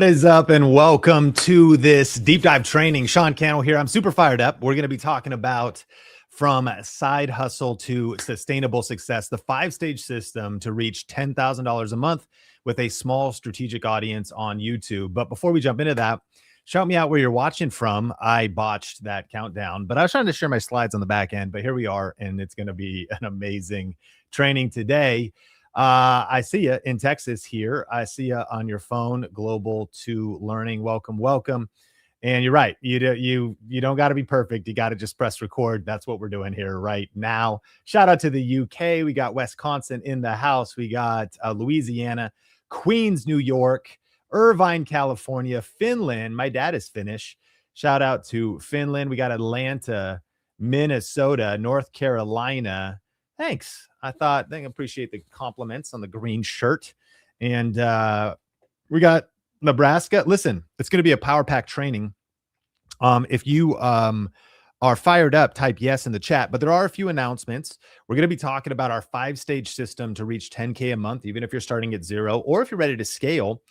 What is up, and welcome to this deep dive training. Sean Cannell here. I'm super fired up. We're going to be talking about from side hustle to sustainable success, the 5-stage system to reach $10,000 a month with a small strategic audience on YouTube. But before we jump into that, shout me out where you're watching from. I botched that countdown, but I was trying to share my slides on the back end, but here we are, and it's going to be an amazing training today. I see you in Texas here. I see you on your phone, Global to Learning. Welcome, welcome. And you're right. You don't got to be perfect. You got to just press record. That's what we're doing here right now. Shout out to the UK. We got Wisconsin in the house. We got Louisiana, Queens, New York, Irvine, California, Finland. My dad is Finnish. Shout out to Finland. We got Atlanta, Minnesota, North Carolina. Thanks. I appreciate the compliments on the green shirt. And we got Nebraska. Listen, it's going to be a power pack training. If you are fired up, type yes in the chat. But there are a few announcements. We're going to be talking about our 5-stage system to reach 10K a month, even if you're starting at 0 or if you're ready to scale.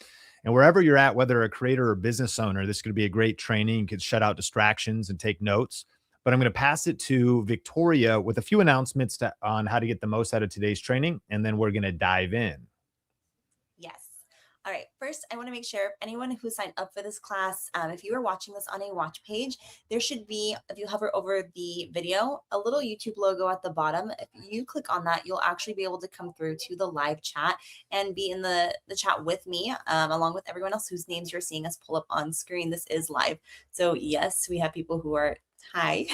And wherever you're at, whether a creator or business owner, this is going to be a great training. You can shut out distractions and take notes. But I'm going to pass it to Victoria with a few announcements on how to get the most out of today's training, and then we're going to dive in. Yes. All right. First, I want to make sure anyone who signed up for this class, if you are watching this on a watch page, there should be, if you hover over the video, a little YouTube logo at the bottom. If you click on that, you'll actually be able to come through to the live chat and be in the chat with me, along with everyone else whose names you're seeing us pull up on screen. This is live. So yes, we have people who are hi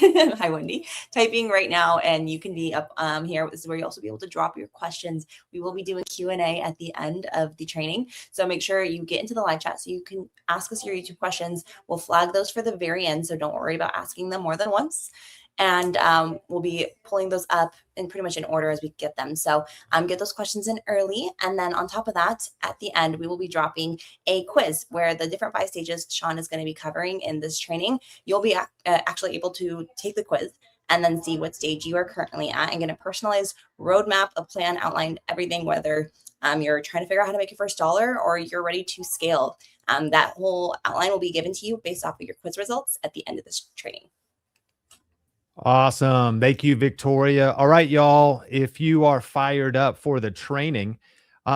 Wendy, typing right now, and you can be up here. This is where you'll also be able to drop your questions. We will be doing Q&A at the end of the training, so make sure you get into the live chat so you can ask us your YouTube questions. We'll flag those for the very end, so don't worry about asking them more than once. And we'll be pulling those up in pretty much in order as we get them. So get those questions in early. And then on top of that, at the end, we will be dropping a quiz where the different 5 stages Sean is going to be covering in this training. You'll be actually able to take the quiz and then see what stage you are currently at and get a personalized roadmap, a plan, outline everything, whether you're trying to figure out how to make your first dollar or you're ready to scale. That whole outline will be given to you based off of your quiz results at the end of this training. Awesome. Thank you, Victoria. All right, y'all. If you are fired up for the training,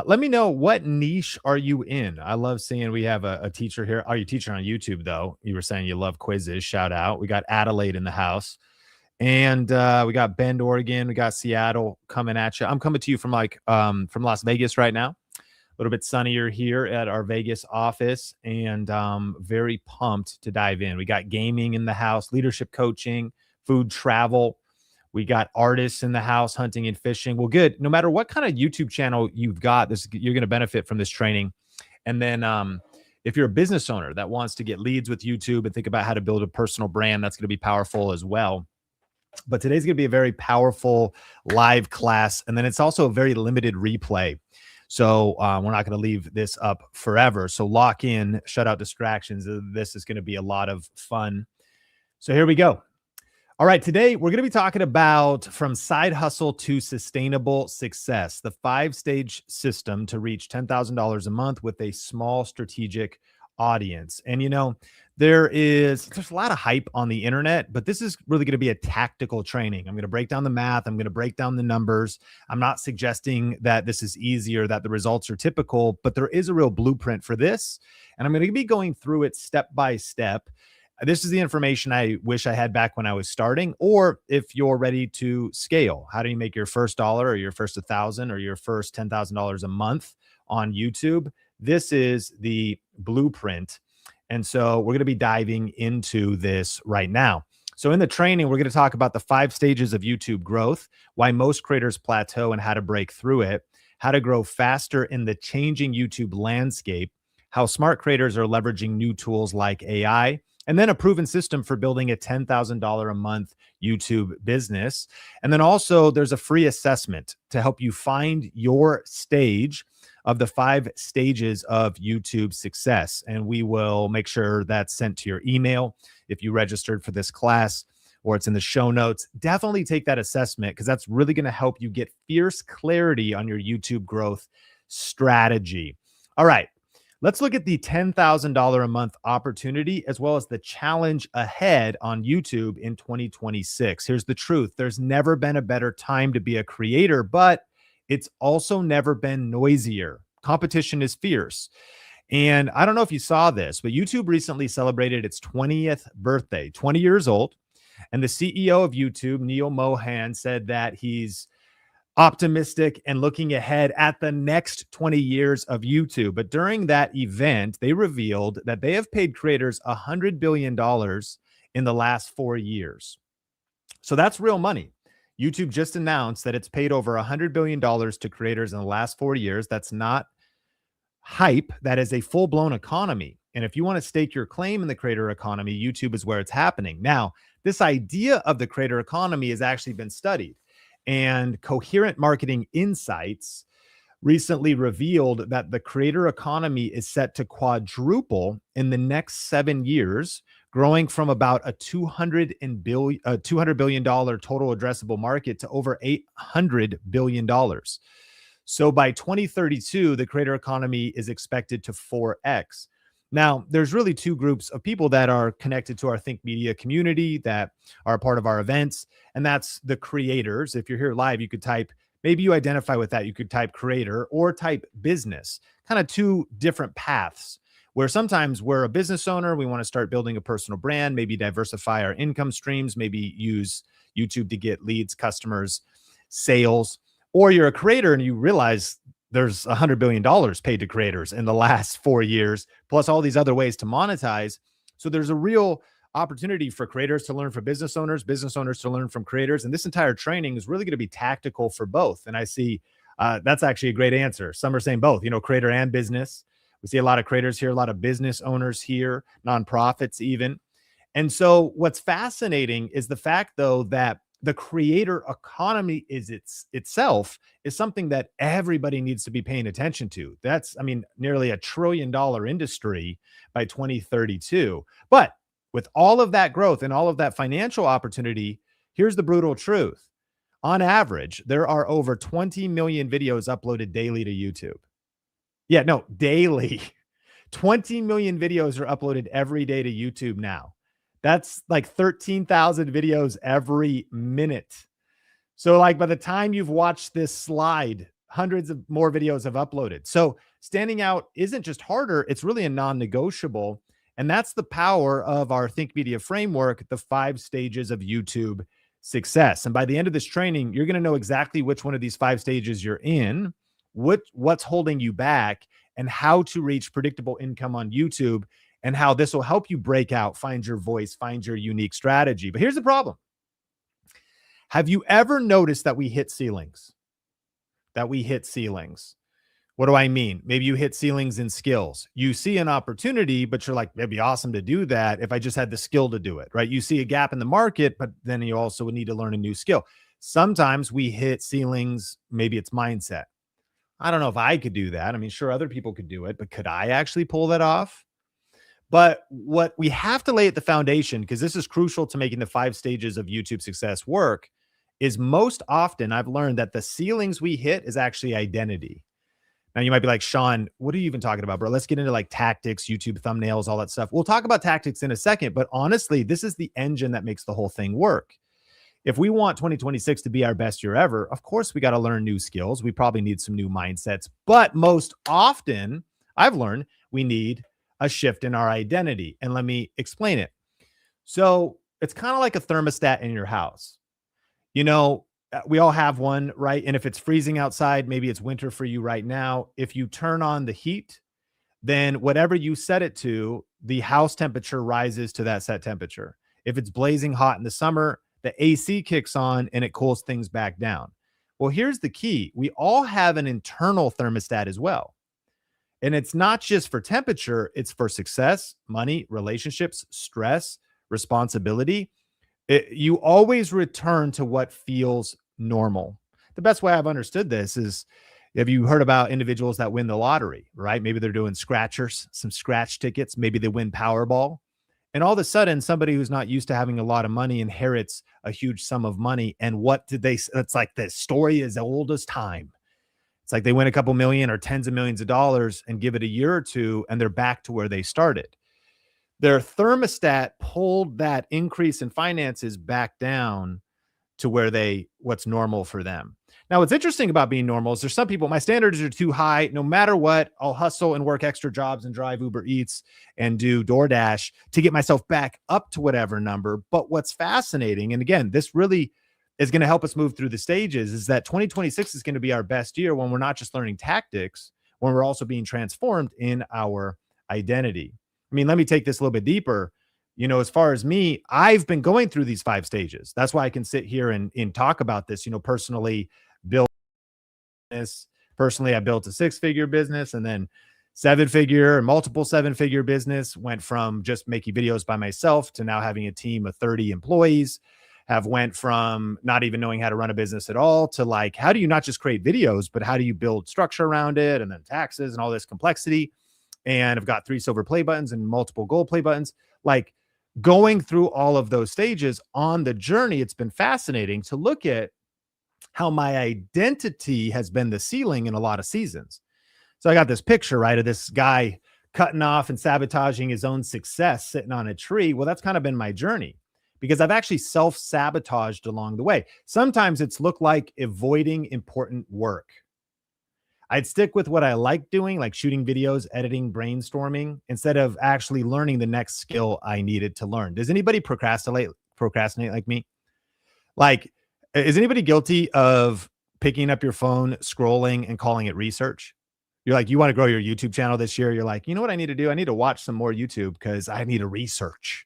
let me know, what niche are you in? I love seeing we have a teacher here. Are you teaching on YouTube, though? You were saying you love quizzes. Shout out. We got Adelaide in the house. And we got Bend, Oregon. We got Seattle coming at you. I'm coming to you from from Las Vegas right now. A little bit sunnier here at our Vegas office, and very pumped to dive in. We got gaming in the house, leadership coaching, food, travel. We got artists in the house, hunting and fishing. Well, good. No matter what kind of YouTube channel you've got, you're going to benefit from this training. And then if you're a business owner that wants to get leads with YouTube and think about how to build a personal brand, that's going to be powerful as well. But today's going to be a very powerful live class. And then it's also a very limited replay. So we're not going to leave this up forever. So lock in, shut out distractions. This is going to be a lot of fun. So here we go. All right, today we're going to be talking about from side hustle to sustainable success, the 5-stage system to reach $10,000 a month with a small strategic audience. And, there's a lot of hype on the internet, but this is really going to be a tactical training. I'm going to break down the math. I'm going to break down the numbers. I'm not suggesting that this is easy or that the results are typical, but there is a real blueprint for this. And I'm going to be going through it step by step. This is the information I wish I had back when I was starting, or if you're ready to scale. How do you make your first dollar or your first 1,000 or your first $10,000 a month on YouTube? This is the blueprint. And so we're going to be diving into this right now. So in the training, we're going to talk about the 5 stages of YouTube growth, why most creators plateau and how to break through it, how to grow faster in the changing YouTube landscape, how smart creators are leveraging new tools like AI, and then a proven system for building a $10,000 a month YouTube business. And then also there's a free assessment to help you find your stage of the 5 stages of YouTube success. And we will make sure that's sent to your email if you registered for this class, or it's in the show notes. Definitely take that assessment, because that's really going to help you get fierce clarity on your YouTube growth strategy. All right. Let's look at the $10,000 a month opportunity as well as the challenge ahead on YouTube in 2026. Here's the truth. There's never been a better time to be a creator, but it's also never been noisier. Competition is fierce. And I don't know if you saw this, but YouTube recently celebrated its 20th birthday, 20 years old. And the CEO of YouTube, Neil Mohan, said that he's optimistic and looking ahead at the next 20 years of YouTube. But during that event, they revealed that they have paid creators $100 billion in the last 4 years. So that's real money. YouTube just announced that it's paid over $100 billion to creators in the last 4 years. That's not hype. That is a full-blown economy. And if you want to stake your claim in the creator economy, YouTube is where it's happening. Now, this idea of the creator economy has actually been studied. And Coherent Marketing Insights recently revealed that the creator economy is set to quadruple in the next 7 years, growing from about a $200 billion total addressable market to over $800 billion. So by 2032, the creator economy is expected to 4x. Now, there's really two groups of people that are connected to our Think Media community that are a part of our events, and that's the creators. If you're here live, you could type, maybe you identify with that. You could type creator or type business, kind of two different paths where sometimes we're a business owner. We want to start building a personal brand, maybe diversify our income streams, maybe use YouTube to get leads, customers, sales, or you're a creator and you realize there's $100 billion paid to creators in the last 4 years, plus all these other ways to monetize. So there's a real opportunity for creators to learn from business owners to learn from creators. And this entire training is really going to be tactical for both. And I see that's actually a great answer. Some are saying both, creator and business. We see a lot of creators here, a lot of business owners here, nonprofits even. And so what's fascinating is the fact, though, that the creator economy itself is something that everybody needs to be paying attention to. That's, nearly $1 trillion industry by 2032. But with all of that growth and all of that financial opportunity, here's the brutal truth. On average, there are over 20 million videos uploaded daily to YouTube. Yeah, no, daily. 20 million videos are uploaded every day to YouTube now. That's like 13,000 videos every minute. So like by the time you've watched this slide, hundreds of more videos have uploaded. So standing out isn't just harder, it's really a non-negotiable. And that's the power of our Think Media framework, the 5 stages of YouTube success. And by the end of this training, you're going to know exactly which one of these 5 stages you're in, what's holding you back, and how to reach predictable income on YouTube, and how this will help you break out, find your voice, find your unique strategy. But here's the problem. Have you ever noticed that we hit ceilings? What do I mean? Maybe you hit ceilings in skills. You see an opportunity, but you're like, it'd be awesome to do that if I just had the skill to do it, right? You see a gap in the market, but then you also would need to learn a new skill. Sometimes we hit ceilings. Maybe it's mindset. I don't know if I could do that. Sure, other people could do it, but could I actually pull that off? But what we have to lay at the foundation, because this is crucial to making the 5 stages of YouTube success work, is most often I've learned that the ceilings we hit is actually identity. Now you might be like, Sean, what are you even talking about, bro? Let's get into like tactics, YouTube thumbnails, all that stuff. We'll talk about tactics in a second, but honestly, this is the engine that makes the whole thing work. If we want 2026 to be our best year ever, of course, we got to learn new skills. We probably need some new mindsets, but most often I've learned we need a shift in our identity. And let me explain it. So it's kind of like a thermostat in your house. We all have one, right? And if it's freezing outside, maybe it's winter for you right now. If you turn on the heat, then whatever you set it to, the house temperature rises to that set temperature. If it's blazing hot in the summer, the AC kicks on and it cools things back down. Well, here's the key. We all have an internal thermostat as well. And it's not just for temperature, it's for success, money, relationships, stress, responsibility. You always return to what feels normal. The best way I've understood this is, have you heard about individuals that win the lottery, right? Maybe they're doing scratchers, some scratch tickets. Maybe they win Powerball. And all of a sudden, somebody who's not used to having a lot of money inherits a huge sum of money. And what did they, it's like the story as old as time. It's like they win a couple million or tens of millions of dollars and give it a year or two, and they're back to where they started. Their thermostat pulled that increase in finances back down to what's normal for them. Now, what's interesting about being normal is there's some people, my standards are too high. No matter what, I'll hustle and work extra jobs and drive Uber Eats and do DoorDash to get myself back up to whatever number. But what's fascinating, and again, this really is going to help us move through the stages, is that 2026 is going to be our best year when we're not just learning tactics, when we're also being transformed in our identity. I mean, let me take this a little bit deeper. As far as me, I've been going through these 5 stages. That's why I can sit here and talk about this, personally build this. Personally, I built a 6-figure business and then 7-figure and multiple 7-figure business. Went from just making videos by myself to now having a team of 30 employees. Have went from not even knowing how to run a business at all to like, how do you not just create videos, but how do you build structure around it, and then taxes and all this complexity. And I've got 3 silver play buttons and multiple gold play buttons. Like, going through all of those stages on the journey, it's been fascinating to look at how my identity has been the ceiling in a lot of seasons. So I got this picture, right, of this guy cutting off and sabotaging his own success sitting on a tree. Well, that's kind of been my journey because I've actually self-sabotaged along the way. Sometimes it's looked like avoiding important work. I'd stick with what I like doing, like shooting videos, editing, brainstorming, instead of actually learning the next skill I needed to learn. Does anybody procrastinate like me? Like, is anybody guilty of picking up your phone, scrolling, and calling it research? You're like, you want to grow your YouTube channel this year. You're like, you know what I need to do? I need to watch some more YouTube because I need to research.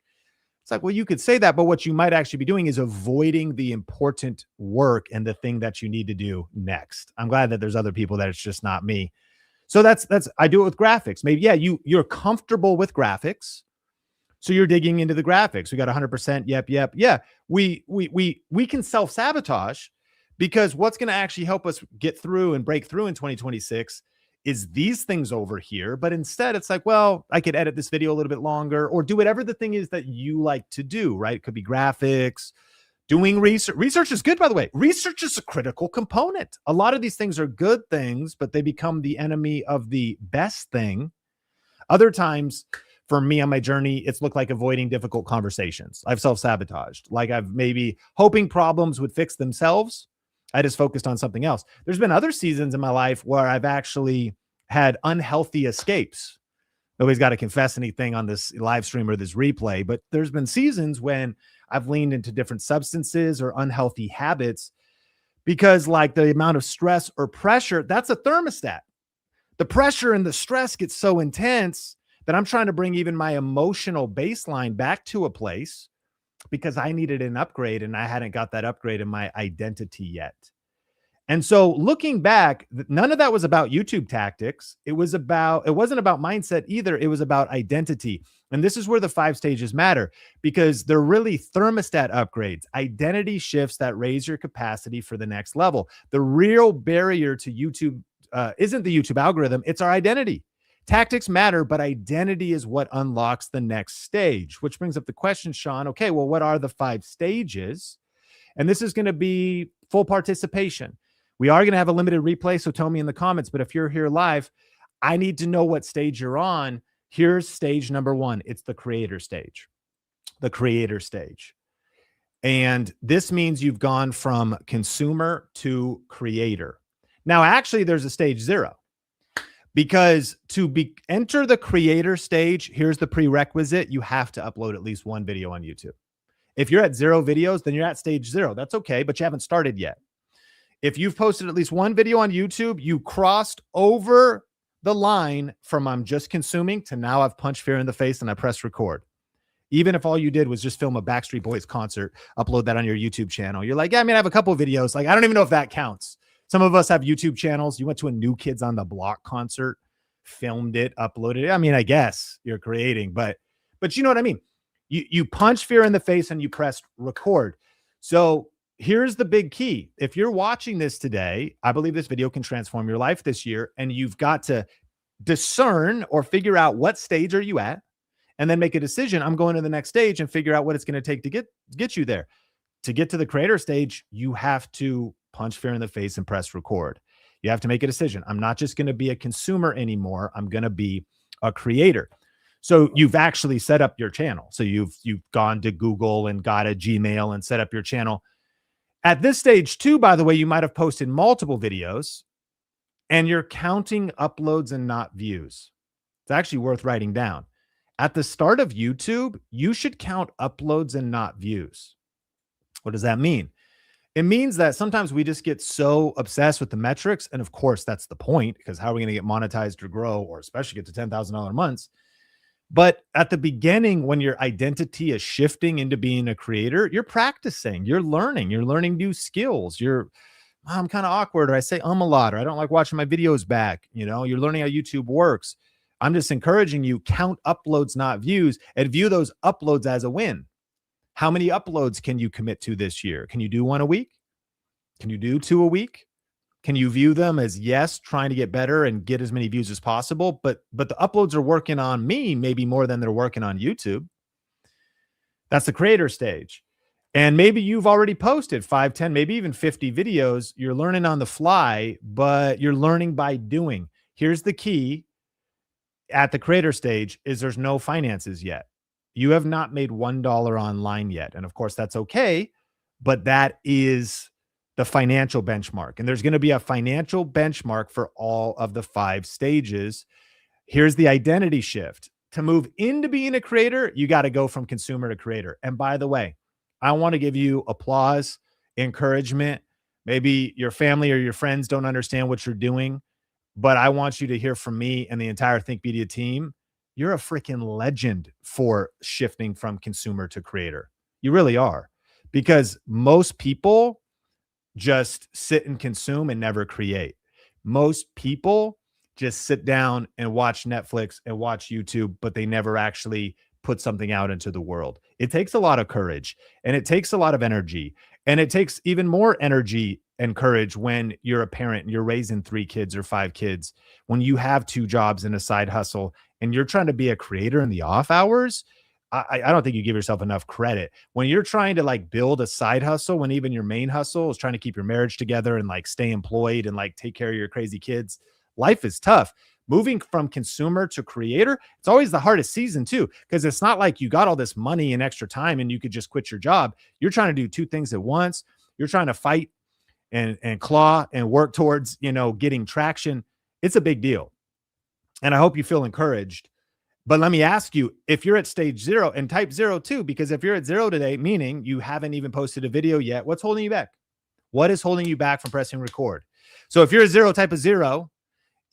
It's like, well, you could say that, but what you might actually be doing is avoiding the important work and the thing that you need to do next. I'm glad that there's other people that it's just not me. So that's I do it with graphics. Maybe, yeah, you're comfortable with graphics. So you're digging into the graphics. We got 100%. Yep. Yeah. We can self-sabotage because what's going to actually help us get through and break through in 2026 is these things over here. But instead it's like, well, I could edit this video a little bit longer or do whatever the thing is that you like to do, right? It could be graphics, doing research. Research is good, by the way. Research is a critical component. A lot of these things are good things, but they become the enemy of the best thing. Other times for me on my journey, it's looked like avoiding difficult conversations. I've self-sabotaged. Like I've maybe hoping problems would fix themselves. I just focused on something else. There's been other seasons in my life where I've actually had unhealthy escapes. Nobody's got to confess anything on this live stream or this replay, but there's been seasons when I've leaned into different substances or unhealthy habits because like the amount of stress or pressure, that's a thermostat. The pressure and the stress gets so intense that I'm trying to bring even my emotional baseline back to a place because I needed an upgrade and I hadn't got that upgrade in my identity yet. And so looking back, none of that was about YouTube tactics. It wasn't about mindset either. It was about identity. And this is where the 5 stages matter because they're really thermostat upgrades, identity shifts that raise your capacity for the next level. The real barrier to YouTube isn't the YouTube algorithm. It's our identity. Tactics matter, but identity is what unlocks the next stage, which brings up the question, Sean, okay, well, what are the 5 stages? And this is going to be full participation. We are going to have a limited replay, so tell me in the comments, but if you're here live, I need to know what stage you're on. Here's stage number 1. It's the creator stage. The creator stage. And this means you've gone from consumer to creator. Now, actually, there's a stage 0. Because to enter the creator stage, here's the prerequisite. You have to upload at least 1 video on YouTube. If you're at 0 videos, then you're at stage 0. That's okay, but you haven't started yet. If you've posted at least 1 video on YouTube, you crossed over the line from I'm just consuming to now I've punched fear in the face and I press record. Even if all you did was just film a Backstreet Boys concert, upload that on your YouTube channel. You're like, yeah, I mean, I have a couple of videos. Like, I don't even know if that counts. Some of us have YouTube channels. You went to a New Kids on the Block concert, filmed it, uploaded it. I mean, I guess you're creating, but you know what I mean? You punch fear in the face and you press record. So here's the big key. If you're watching this today, I believe this video can transform your life this year, and you've got to discern or figure out what stage are you at, and then make a decision. I'm going to the next stage and figure out what it's going to take to get you there. To get to the creator stage, you have to punch fear in the face and press record. You have to make a decision. I'm not just going to be a consumer anymore. I'm going to be a creator. So you've actually set up your channel. So you've gone to Google and got a Gmail and set up your channel. At this stage too, by the way, you might have posted multiple videos and you're counting uploads and not views. It's actually worth writing down. At the start of YouTube, you should count uploads and not views. What does that mean? It means that sometimes we just get so obsessed with the metrics. And of course, that's the point, because how are we going to get monetized or grow, or especially get to $10,000 months? But at the beginning, when your identity is shifting into being a creator, you're practicing, you're learning new skills. I'm kind of awkward, or I say a lot, or I don't like watching my videos back. You're learning how YouTube works. I'm just encouraging you, count uploads, not views, and view those uploads as a win. How many uploads can you commit to this year? Can you do 1 a week? Can you do 2 a week? Can you view them as, yes, trying to get better and get as many views as possible? But the uploads are working on me maybe more than they're working on YouTube. That's the creator stage. And maybe you've already posted 5, 10, maybe even 50 videos. You're learning on the fly, but you're learning by doing. Here's the key at the creator stage is there's no finances yet. You have not made $1 online yet. And of course, that's okay. But that is the financial benchmark. And there's going to be a financial benchmark for all of the 5 stages. Here's the identity shift. To move into being a creator, you got to go from consumer to creator. And by the way, I want to give you applause, encouragement. Maybe your family or your friends don't understand what you're doing, but I want you to hear from me and the entire Think Media team. You're a freaking legend for shifting from consumer to creator. You really are, because most people just sit and consume and never create. Most people just sit down and watch Netflix and watch YouTube, but they never actually put something out into the world. It takes a lot of courage, and it takes a lot of energy, and it takes even more energy and courage when you're a parent and you're raising 3 kids or 5 kids, when you have 2 jobs and a side hustle and you're trying to be a creator in the off hours. I don't think you give yourself enough credit when you're trying to like build a side hustle, when even your main hustle is trying to keep your marriage together and like stay employed and like take care of your crazy kids. Life is tough. Moving from consumer to creator, it's always the hardest season too, because it's not like you got all this money and extra time and you could just quit your job. You're trying to do 2 things at once. You're trying to fight and claw and work towards, getting traction. It's a big deal. And I hope you feel encouraged. But let me ask you, if you're at stage 0, and type 0 too, because if you're at 0 today, meaning you haven't even posted a video yet, what's holding you back? What is holding you back from pressing record? So if you're a 0, type of 0,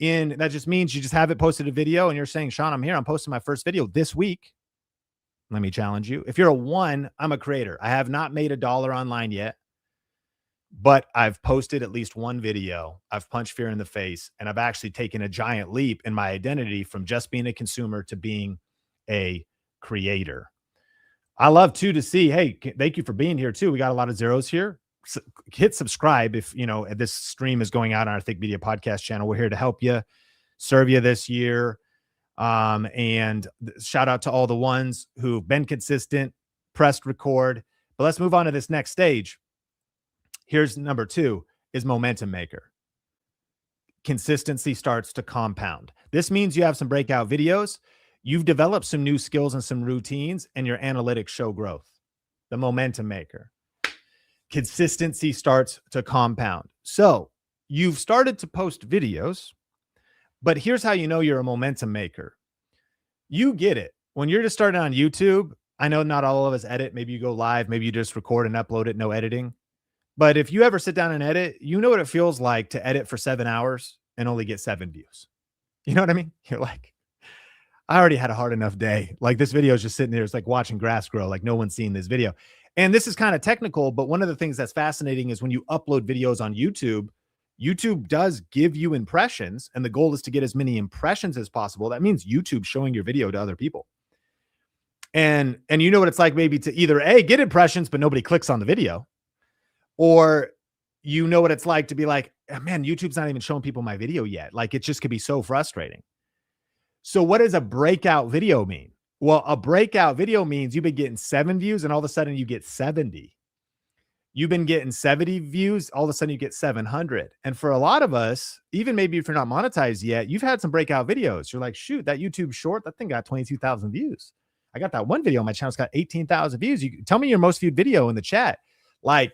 and that just means you just haven't posted a video and you're saying, Sean, I'm here. I'm posting my first video this week. Let me challenge you. If you're a 1, I'm a creator. I have not made $1 online yet, but I've posted at least 1 video. I've punched fear in the face, and I've actually taken a giant leap in my identity from just being a consumer to being a creator. I love too to see, hey, thank you for being here too. We got a lot of zeros here. Hit subscribe if this stream is going out on our Think Media podcast channel. We're here to help you, serve you this year. And shout out to all the ones who've been consistent, pressed record. But let's move on to this next stage. Here's number 2 is momentum maker. Consistency starts to compound. This means you have some breakout videos. You've developed some new skills and some routines, and your analytics show growth. The momentum maker. Consistency starts to compound. So you've started to post videos, but here's how you know you're a momentum maker. You get it. When you're just starting on YouTube, I know not all of us edit. Maybe you go live. Maybe you just record and upload it, no editing. But if you ever sit down and edit, you know what it feels like to edit for 7 hours and only get 7 views. You know what I mean? You're like, I already had a hard enough day. Like, this video is just sitting there. It's like watching grass grow. Like, no one's seen this video. And this is kind of technical, but one of the things that's fascinating is when you upload videos on YouTube, YouTube does give you impressions, and the goal is to get as many impressions as possible. That means YouTube showing your video to other people. And you know what it's like maybe to either A, get impressions, but nobody clicks on the video. Or you know what it's like to be like, oh, man, YouTube's not even showing people my video yet. Like, it just could be so frustrating. So what does a breakout video mean? Well, a breakout video means you've been getting 7 views and all of a sudden you get 70. You've been getting 70 views, all of a sudden you get 700. And for a lot of us, even maybe if you're not monetized yet, you've had some breakout videos. You're like, shoot, that YouTube short, that thing got 22,000 views. I got that one video on my channel, it's got 18,000 views. You tell me your most viewed video in the chat. Like,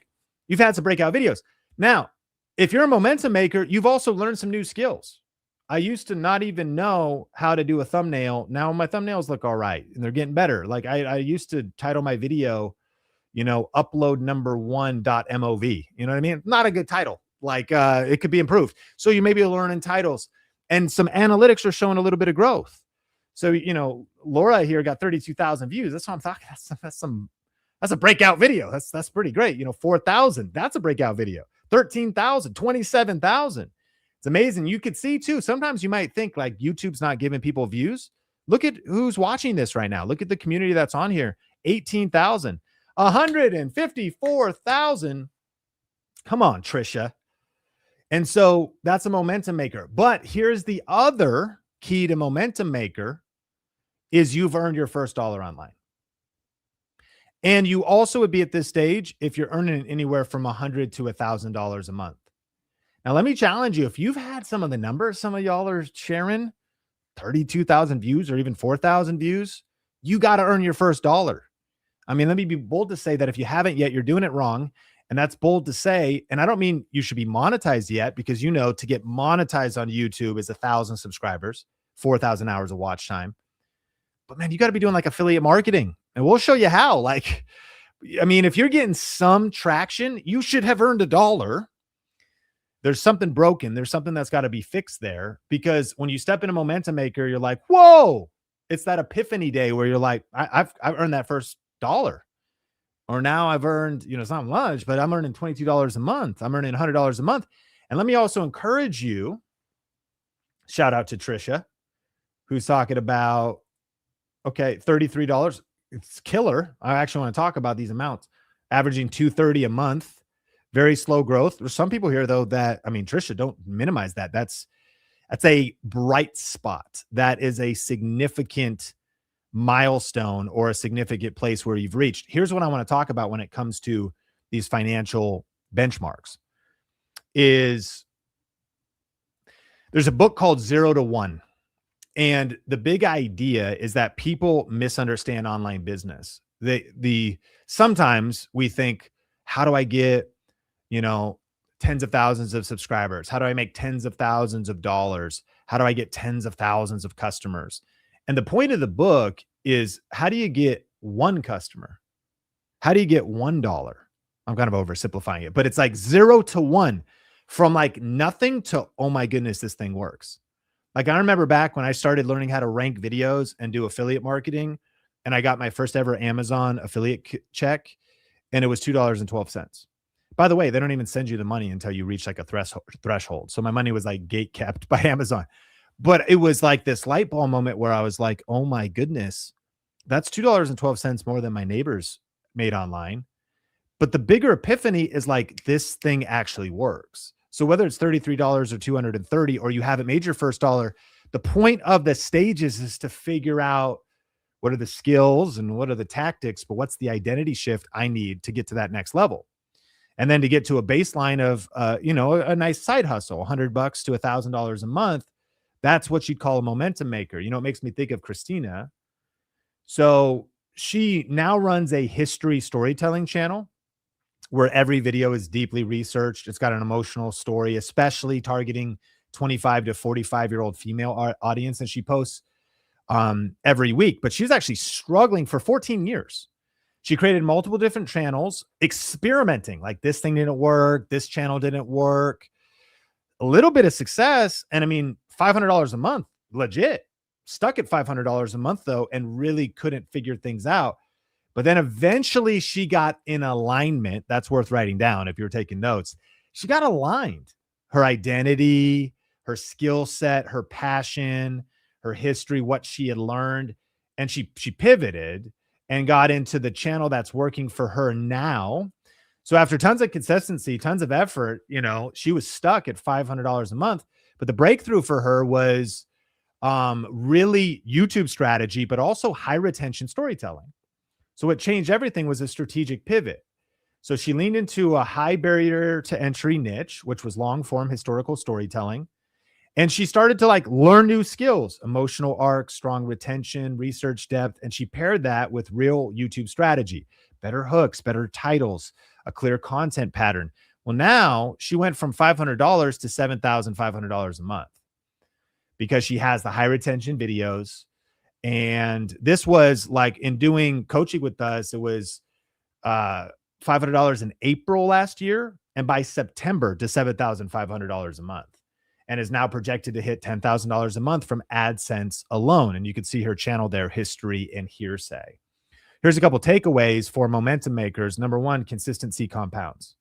you've had some breakout videos. Now, if you're a momentum maker, you've also learned some new skills. I used to not even know how to do a thumbnail. Now my thumbnails look all right and they're getting better. Like I used to title my video, upload number 1.mov. You know what I mean? Not a good title. Like it could be improved. So you maybe learning titles, and some analytics are showing a little bit of growth. So, Laura here got 32,000 views. That's what I'm talking. That's a breakout video. That's pretty great. 4,000. That's a breakout video. 13,000, 27,000. It's amazing. You could see too. Sometimes you might think like YouTube's not giving people views. Look at who's watching this right now. Look at the community that's on here. 18,000, 154,000. Come on, Trisha. And so that's a momentum maker. But here's the other key to momentum maker is you've earned your first dollar online. And you also would be at this stage if you're earning anywhere from $100 to $1,000 a month. Now, let me challenge you. If you've had some of the numbers, some of y'all are sharing 32,000 views or even 4,000 views, you got to earn your first dollar. I mean, let me be bold to say that if you haven't yet, you're doing it wrong. And that's bold to say. And I don't mean you should be monetized yet, because to get monetized on YouTube is 1,000 subscribers, 4,000 hours of watch time. But man, you got to be doing like affiliate marketing, and we'll show you how. Like, I mean, if you're getting some traction, you should have earned $1. There's something broken. There's something that's got to be fixed there, because when you step in a momentum maker, you're like, whoa, it's that epiphany day where you're like, I've earned that first dollar. Or now I've earned, it's not much, but I'm earning $22 a month. I'm earning $100 a month. And let me also encourage you. Shout out to Trisha, who's talking about, okay, $33. It's killer. I actually want to talk about these amounts. Averaging $230 a month. Very slow growth. There's some people here though Trisha, don't minimize that. That's a bright spot. That is a significant milestone or a significant place where you've reached. Here's what I want to talk about when it comes to these financial benchmarks. There's a book called 0 to 1. And the big idea is that people misunderstand online business. Sometimes we think, how do I get, tens of thousands of subscribers? How do I make tens of thousands of dollars? How do I get tens of thousands of customers? And the point of the book is, how do you get one customer? How do you get $1? I'm kind of oversimplifying it, but it's like 0 to 1, from like nothing to, oh my goodness, this thing works. Like I remember back when I started learning how to rank videos and do affiliate marketing, and I got my first ever Amazon affiliate check, and it was $2.12. By the way, they don't even send you the money until you reach like a threshold. So my money was like gate kept by Amazon. But it was like this light bulb moment where I was like, oh my goodness, that's $2.12 more than my neighbors made online. But the bigger epiphany is like, this thing actually works. So whether it's $33 or $230, or you haven't made your first dollar, the point of the stages is to figure out what are the skills and what are the tactics, but what's the identity shift I need to get to that next level. And then to get to a baseline of, a nice side hustle, $100 to $1,000 a month. That's what you'd call a momentum maker. It makes me think of Christina. So she now runs a history storytelling channel where every video is deeply researched. It's got an emotional story, especially targeting 25 to 45-year-old female audience. And she posts every week, but she's actually struggling for 14 years. She created multiple different channels, experimenting, like this thing didn't work, this channel didn't work. A little bit of success. And I mean, $500 a month, legit. Stuck at $500 a month though, and really couldn't figure things out. But then eventually she got in alignment. That's worth writing down if you're taking notes. She got aligned. Her identity, her skill set, her passion, her history, what she had learned. And she pivoted and got into the channel that's working for her now. So after tons of consistency, tons of effort, she was stuck at $500 a month. But the breakthrough for her was really YouTube strategy, but also high retention storytelling. So what changed everything was a strategic pivot. So she leaned into a high barrier to entry niche, which was long form historical storytelling. And she started to like learn new skills, emotional arcs, strong retention, research depth. And she paired that with real YouTube strategy, better hooks, better titles, a clear content pattern. Well, now she went from $500 to $7,500 a month because she has the high retention videos. And this was like in doing coaching with us, it was $500 in April last year. And by September to $7,500 a month, and is now projected to hit $10,000 a month from AdSense alone. And you can see her channel there, History and Hearsay. Here's a couple takeaways for momentum makers. Number one, consistency compounds.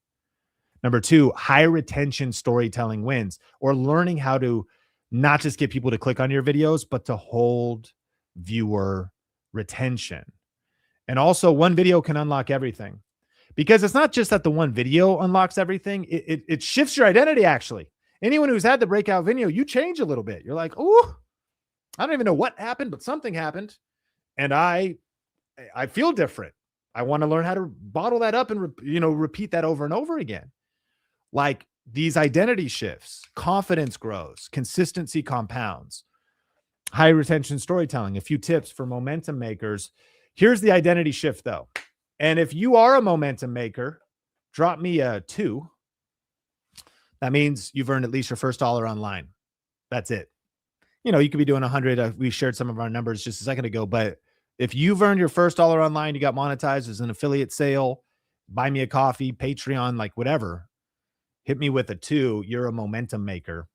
Number two, high retention storytelling wins, or learning how to not just get people to click on your videos, but to hold viewer retention. And also, one video can unlock everything, because it's not just that the one video unlocks everything. It shifts your identity, actually. Anyone who's had the breakout video, you change a little bit. You're like, oh, I don't even know what happened, but something happened. And I feel different. I want to learn how to bottle that up and, repeat that over and over again. Like these identity shifts, confidence grows, consistency compounds, high retention storytelling. A few tips for momentum makers. Here's the identity shift though. And if you are a momentum maker, drop me a 2. That means you've earned at least your first dollar online. That's it. You could be doing 100. We shared some of our numbers just a second ago, but if you've earned your first dollar online, you got monetized as an affiliate sale, buy me a coffee, Patreon, like whatever, hit me with a 2. You're a momentum maker.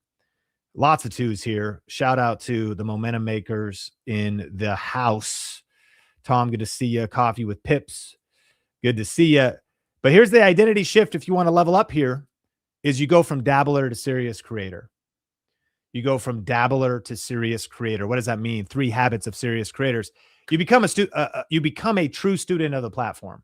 Lots of 2s here. Shout out to the momentum makers in the house. Tom, good to see you. Coffee with Pips. Good to see you. But here's the identity shift. If you want to level up here, is you go from dabbler to serious creator. You go from dabbler to serious creator. What does that mean? 3 habits of serious creators. You become a true student of the platform.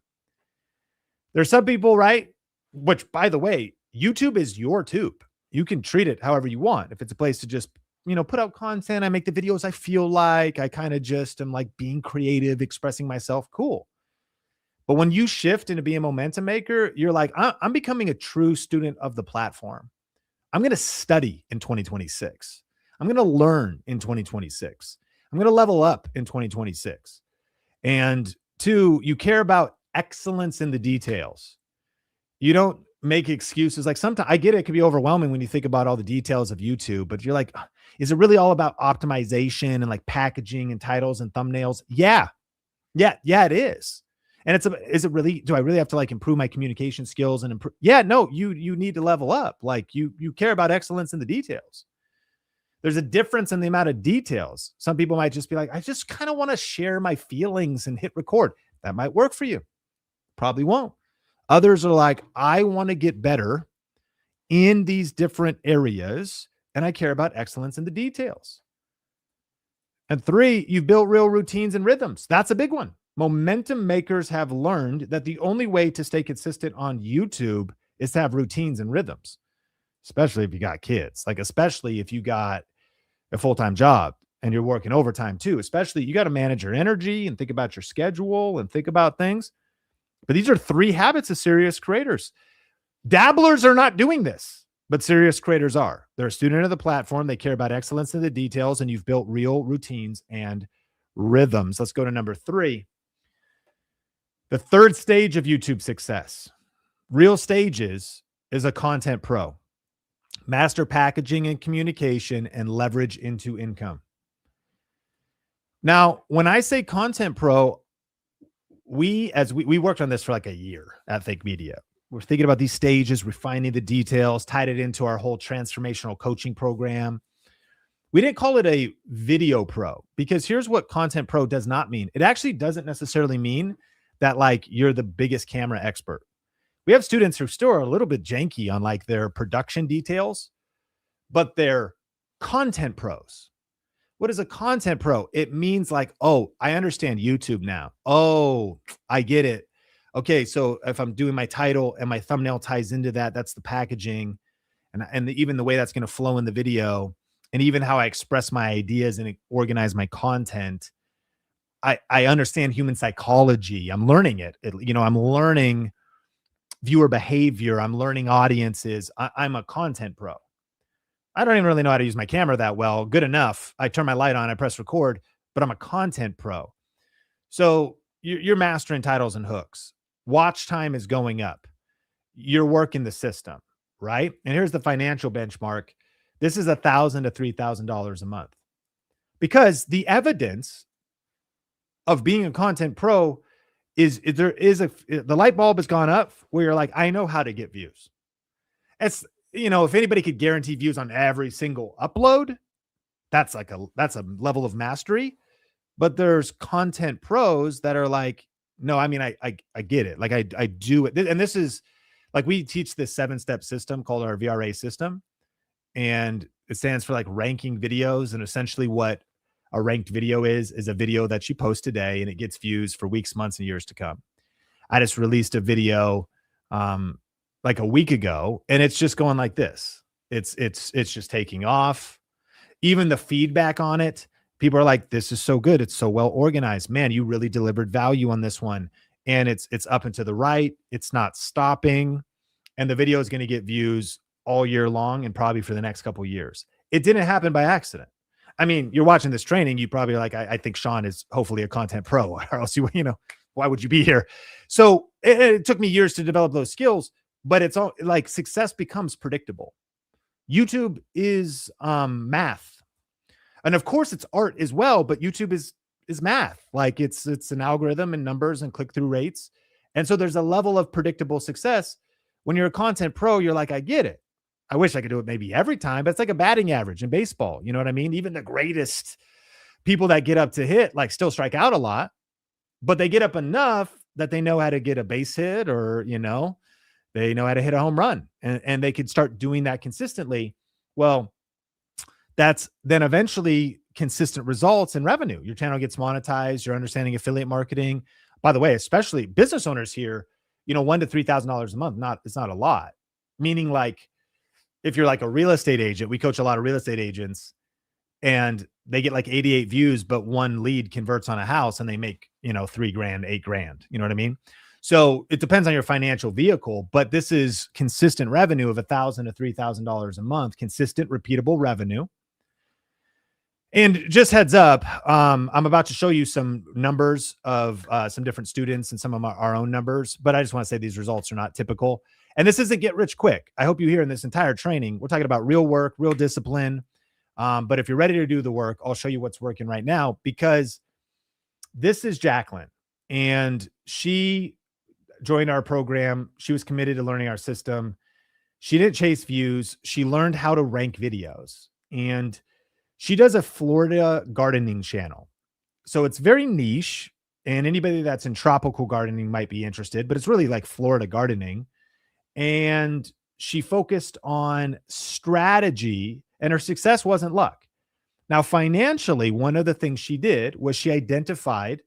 There's some people, right? Which, by the way, YouTube is your tube. You can treat it however you want. If it's a place to just, put out content, I make the videos I feel like, I kind of just am like being creative, expressing myself, cool. But when you shift into being a momentum maker, you're like, I'm becoming a true student of the platform. I'm going to study in 2026. I'm going to learn in 2026. I'm going to level up in 2026. And 2, you care about excellence in the details. You don't make excuses. Like sometimes I get it. It can be overwhelming when you think about all the details of YouTube, but you're like, is it really all about optimization and like packaging and titles and thumbnails? Yeah, it is. And is it really, do I really have to like improve my communication skills and improve? Yeah, no, you need to level up. Like you care about excellence in the details. There's a difference in the amount of details. Some people might just be like, I just kind of want to share my feelings and hit record. That might work for you. Probably won't. Others are like, I want to get better in these different areas, and I care about excellence in the details. And 3, you've built real routines and rhythms. That's a big one. Momentum makers have learned that the only way to stay consistent on YouTube is to have routines and rhythms, especially if you got kids, like especially if you got a full-time job and you're working overtime too, especially you got to manage your energy and think about your schedule and think about things. But these are 3 habits of serious creators. Dabblers are not doing this, but serious creators are. They're a student of the platform. They care about excellence in the details, and you've built real routines and rhythms. Let's go to number 3. The 3rd stage of YouTube success, real stages, is a content pro. Master packaging and communication and leverage into income. Now, when I say content pro, we worked on this for like a year at Think Media. We're thinking about these stages, refining the details, tied it into our whole transformational coaching program. We didn't call it a video pro, because here's what content pro does not mean. It actually doesn't necessarily mean that like you're the biggest camera expert. We have students who still are a little bit janky on like their production details, but they're content pros. What is a content pro? It means like, oh, I understand YouTube now. Oh, I get it. Okay, so if I'm doing my title and my thumbnail ties into that, that's the packaging, and even the way that's going to flow in the video, and even how I express my ideas and organize my content. I understand human psychology. I'm learning it. I'm learning viewer behavior. I'm learning audiences. I'm a content pro. I don't even really know how to use my camera that well. Good enough. I turn my light on, I press record, but I'm a content pro. So you're mastering titles and hooks. Watch time is going up. You're working the system, right? And here's the financial benchmark. This is $1,000 to $3,000 a month, because the evidence of being a content pro is the light bulb has gone up where you're like, I know how to get views. It's, if anybody could guarantee views on every single upload, that's a level of mastery. But there's content pros that are like, no, I mean, I get it. Like I do it. And this is like, we teach this 7-step system called our VRA system. And it stands for like ranking videos. And essentially what a ranked video is a video that you post today and it gets views for weeks, months, and years to come. I just released a video like a week ago, and it's just going like this. It's just taking off. Even the feedback on it, people are like, this is so good. It's so well organized. Man, you really delivered value on this one. And it's up and to the right. It's not stopping. And the video is going to get views all year long and probably for the next couple of years. It didn't happen by accident. I mean, you're watching this training, you probably are like, I think Sean is hopefully a content pro, or else why would you be here? So it took me years to develop those skills, but it's all like success becomes predictable. YouTube is math. And of course it's art as well, but YouTube is math. Like it's an algorithm and numbers and click-through rates. And so there's a level of predictable success. When you're a content pro, you're like, I get it. I wish I could do it maybe every time, but it's like a batting average in baseball. You know what I mean? Even the greatest people that get up to hit, like, still strike out a lot, but they get up enough that they know how to get a base hit, or, they know how to hit a home run, and they could start doing that consistently. Well, that's then eventually consistent results in revenue. Your channel gets monetized. You're understanding affiliate marketing. By the way, especially business owners here, $1,000 to $3,000 a month, it's not a lot. Meaning, like, if you're like a real estate agent, we coach a lot of real estate agents, and they get like 88 views, but one lead converts on a house and they make, $3,000, $8,000. You know what I mean? So it depends on your financial vehicle, but this is consistent revenue of $1,000 to $3,000 a month, consistent, repeatable revenue. And just heads up, I'm about to show you some numbers of some different students and some of our own numbers, but I just want to say these results are not typical. And this isn't get rich quick. I hope you hear in this entire training, we're talking about real work, real discipline. But if you're ready to do the work, I'll show you what's working right now, because this is Jacqueline, and she joined our program. She was committed to learning our system. She didn't chase views. She learned how to rank videos, and she does a Florida gardening channel. So it's very niche, and anybody that's in tropical gardening might be interested, but it's really like Florida gardening. And she focused on strategy, and her success wasn't luck. Now, financially, one of the things she did was she identified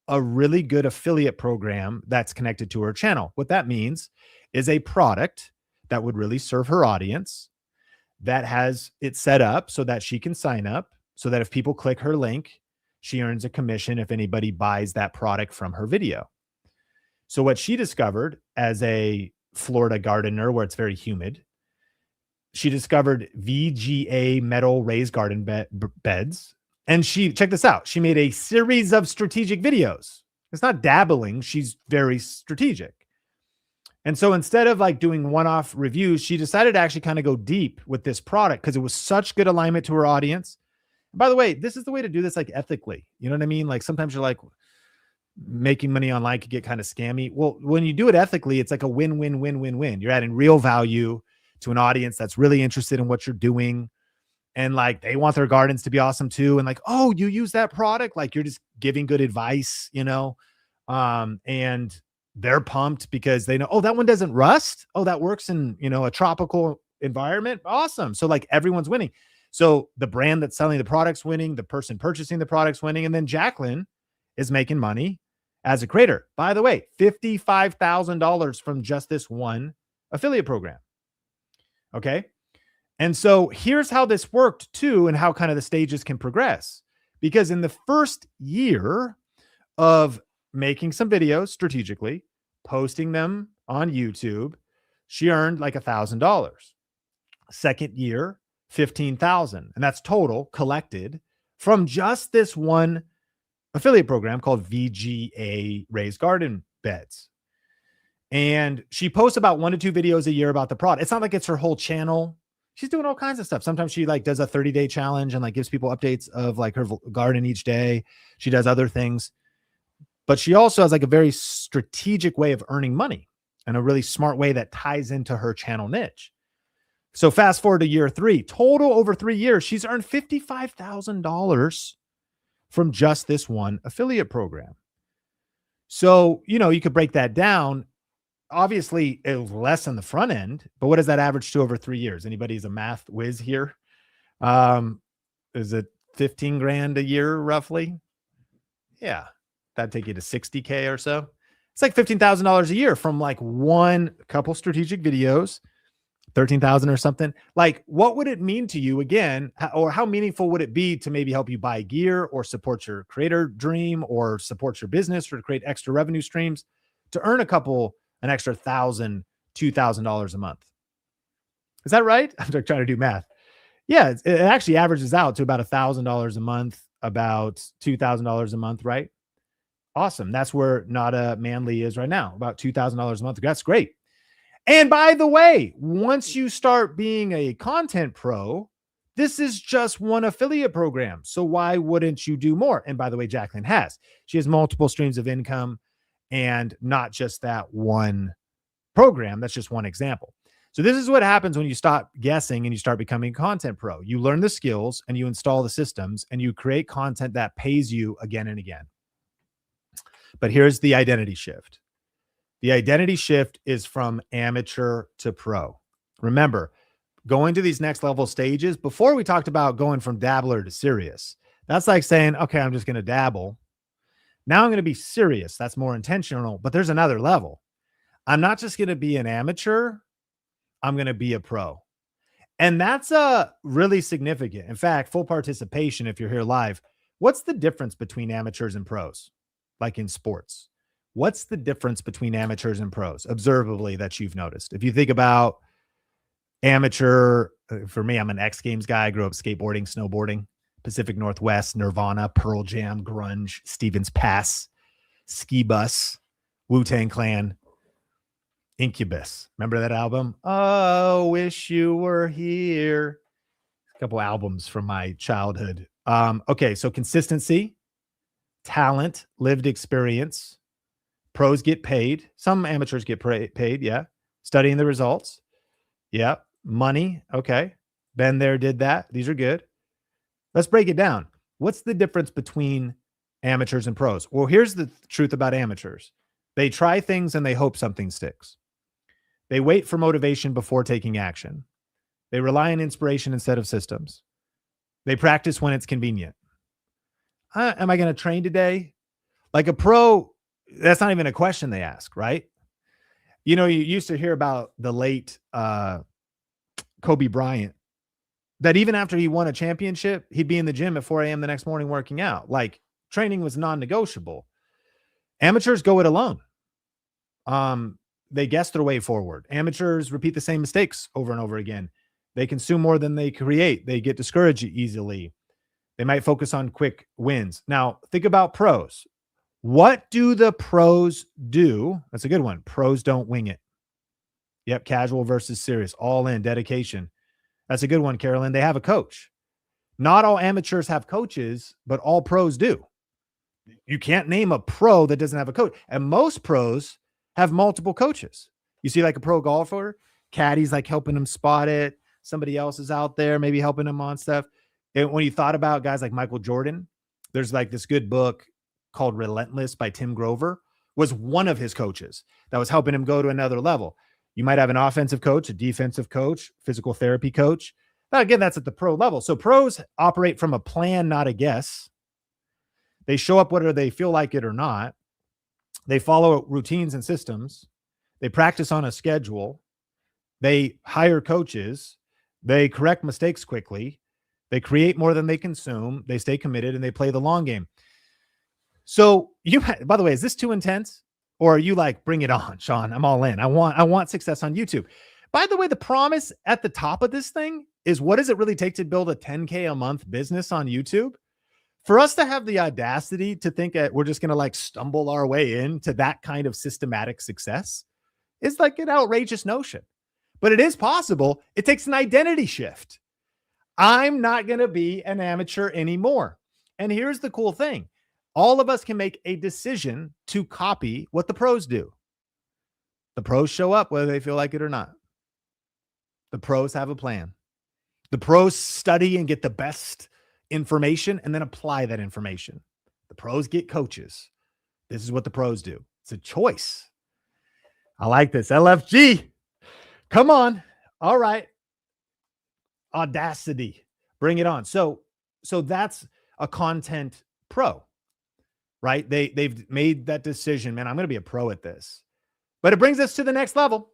a really good affiliate program that's connected to her channel. What that means is a product that would really serve her audience, that has it set up so that she can sign up, so that if people click her link, she earns a commission if anybody buys that product from her video. So what she discovered as a Florida gardener, where it's very humid, she discovered VGA metal raised garden beds. And check this out. She made a series of strategic videos. It's not dabbling. She's very strategic. And so instead of like doing one-off reviews, she decided to actually kind of go deep with this product because it was such good alignment to her audience. And by the way, this is the way to do this, like, ethically. You know what I mean? Like, sometimes you're like, making money online could get kind of scammy. Well, when you do it ethically, it's like a win-win-win-win-win. You're adding real value to an audience that's really interested in what you're doing. And like, they want their gardens to be awesome too. And like, oh, you use that product? Like, you're just giving good advice, and they're pumped because they know, oh, that one doesn't rust. Oh, that works in, a tropical environment. Awesome. So like, everyone's winning. So the brand that's selling the product's winning, the person purchasing the product's winning. And then Jacqueline is making money as a creator. By the way, $55,000 from just this one affiliate program. Okay. And so here's how this worked too, and how kind of the stages can progress. Because in the first year of making some videos strategically, posting them on YouTube, she earned like $1,000. Second year, 15,000. And that's total collected from just this one affiliate program called VGA Raised Garden Beds. And she posts about 1 to 2 videos a year about the product. It's not like it's her whole channel. She's doing all kinds of stuff. Sometimes she like does a 30-day challenge and like gives people updates of like her garden each day. She does other things, but she also has like a very strategic way of earning money and a really smart way that ties into her channel niche. So fast forward to year 3, total over 3 years, she's earned $55,000 from just this one affiliate program. So, you could break that down. Obviously, it was less on the front end, but what does that average to over 3 years? Anybody's a math whiz here? Is it 15 grand a year roughly? Yeah, that'd take you to 60K or so. It's like $15,000 a year from like couple strategic videos, 13,000 or something. Like, what would it mean to you again, or how meaningful would it be to maybe help you buy gear or support your creator dream or support your business or to create extra revenue streams to earn an extra $1,000, $2,000 a month? Is that right? I'm trying to do math. Yeah, it actually averages out to about $1,000 a month, about $2,000 a month, right? Awesome. That's where Nada Manley is right now, about $2,000 a month. That's great. And by the way, once you start being a content pro, this is just one affiliate program. So why wouldn't you do more? And by the way, Jacqueline has. She has multiple streams of income and not just that one program. That's just one example. So this is what happens when you stop guessing and you start becoming a content pro. You learn the skills and you install the systems and you create content that pays you again and again. But here's the identity shift. The identity shift is from amateur to pro. Remember, going to these next level stages, before we talked about going from dabbler to serious. That's like saying, okay, I'm just going to dabble. Now I'm going to be serious. That's more intentional, but there's another level. I'm not just going to be an amateur. I'm going to be a pro. And that's really significant. In fact, full participation, if you're here live, what's the difference between amateurs and pros? Like in sports, what's the difference between amateurs and pros observably that you've noticed? If you think about amateur, for me, I'm an X Games guy. I grew up skateboarding, snowboarding, Pacific Northwest, Nirvana, Pearl Jam, grunge, Stevens Pass, Ski Bus, Wu-Tang Clan, Incubus. Remember that album? Oh, wish you were here. A couple albums from my childhood. Okay, so consistency, talent, lived experience. Pros get paid. Some amateurs get paid. Yeah. Studying the results. Yeah. Money. Okay. Been there, did that. These are good. Let's break it down. What's the difference between amateurs and pros? Well, here's the truth about amateurs. They try things and they hope something sticks. They wait for motivation before taking action. They rely on inspiration instead of systems. They practice when it's convenient. Am I going to train today? Like a pro, that's not even a question they ask, right? You used to hear about the late Kobe Bryant, that even after he won a championship, he'd be in the gym at 4 a.m. the next morning working out. Like, training was non-negotiable. Amateurs go it alone. They guess their way forward. Amateurs repeat the same mistakes over and over again. They consume more than they create. They get discouraged easily. They might focus on quick wins. Now, think about pros. What do the pros do? That's a good one. Pros don't wing it. Yep, casual versus serious, all in, dedication. That's a good one, Carolyn. They have a coach. Not all amateurs have coaches, but all pros do. You can't name a pro that doesn't have a coach. And most pros have multiple coaches. You see like a pro golfer, caddy's like helping him spot it. Somebody else is out there maybe helping him on stuff. And when you thought about guys like Michael Jordan, there's like this good book called Relentless by Tim Grover, was one of his coaches that was helping him go to another level. You might have an offensive coach, a defensive coach, physical therapy coach. But again, that's at the pro level. So pros operate from a plan, not a guess. They show up whether they feel like it or not. They follow routines and systems. They practice on a schedule. They hire coaches. They correct mistakes quickly. They create more than they consume. They stay committed and they play the long game. So by the way, is this too intense? Or are you like, bring it on, Sean? I'm all in. I want success on YouTube. By the way, the promise at the top of this thing is, what does it really take to build a 10K a month business on YouTube? For us to have the audacity to think that we're just going to like stumble our way into that kind of systematic success is like an outrageous notion. But it is possible. It takes an identity shift. I'm not going to be an amateur anymore. And here's the cool thing. All of us can make a decision to copy what the pros do. The pros show up whether they feel like it or not. The pros have a plan. The pros study and get the best information and then apply that information. The pros get coaches. This is what the pros do. It's a choice. I like this. LFG. Come on. All right. Audacity. Bring it on. So that's a content pro, right? They've made that decision, man, I'm going to be a pro at this. But it brings us to the next level,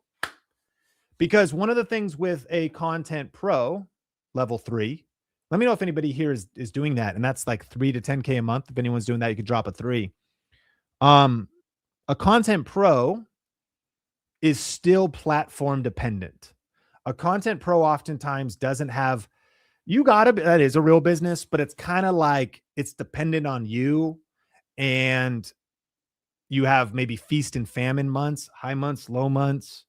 because one of the things with a content pro, level 3, let me know if anybody here is doing that. And that's like 3 to 10K a month. If anyone's doing that, you could drop a 3. A content pro is still platform dependent. A content pro oftentimes doesn't have, that is a real business, but it's kind of like it's dependent on you, and you have maybe feast and famine months, high months, low months.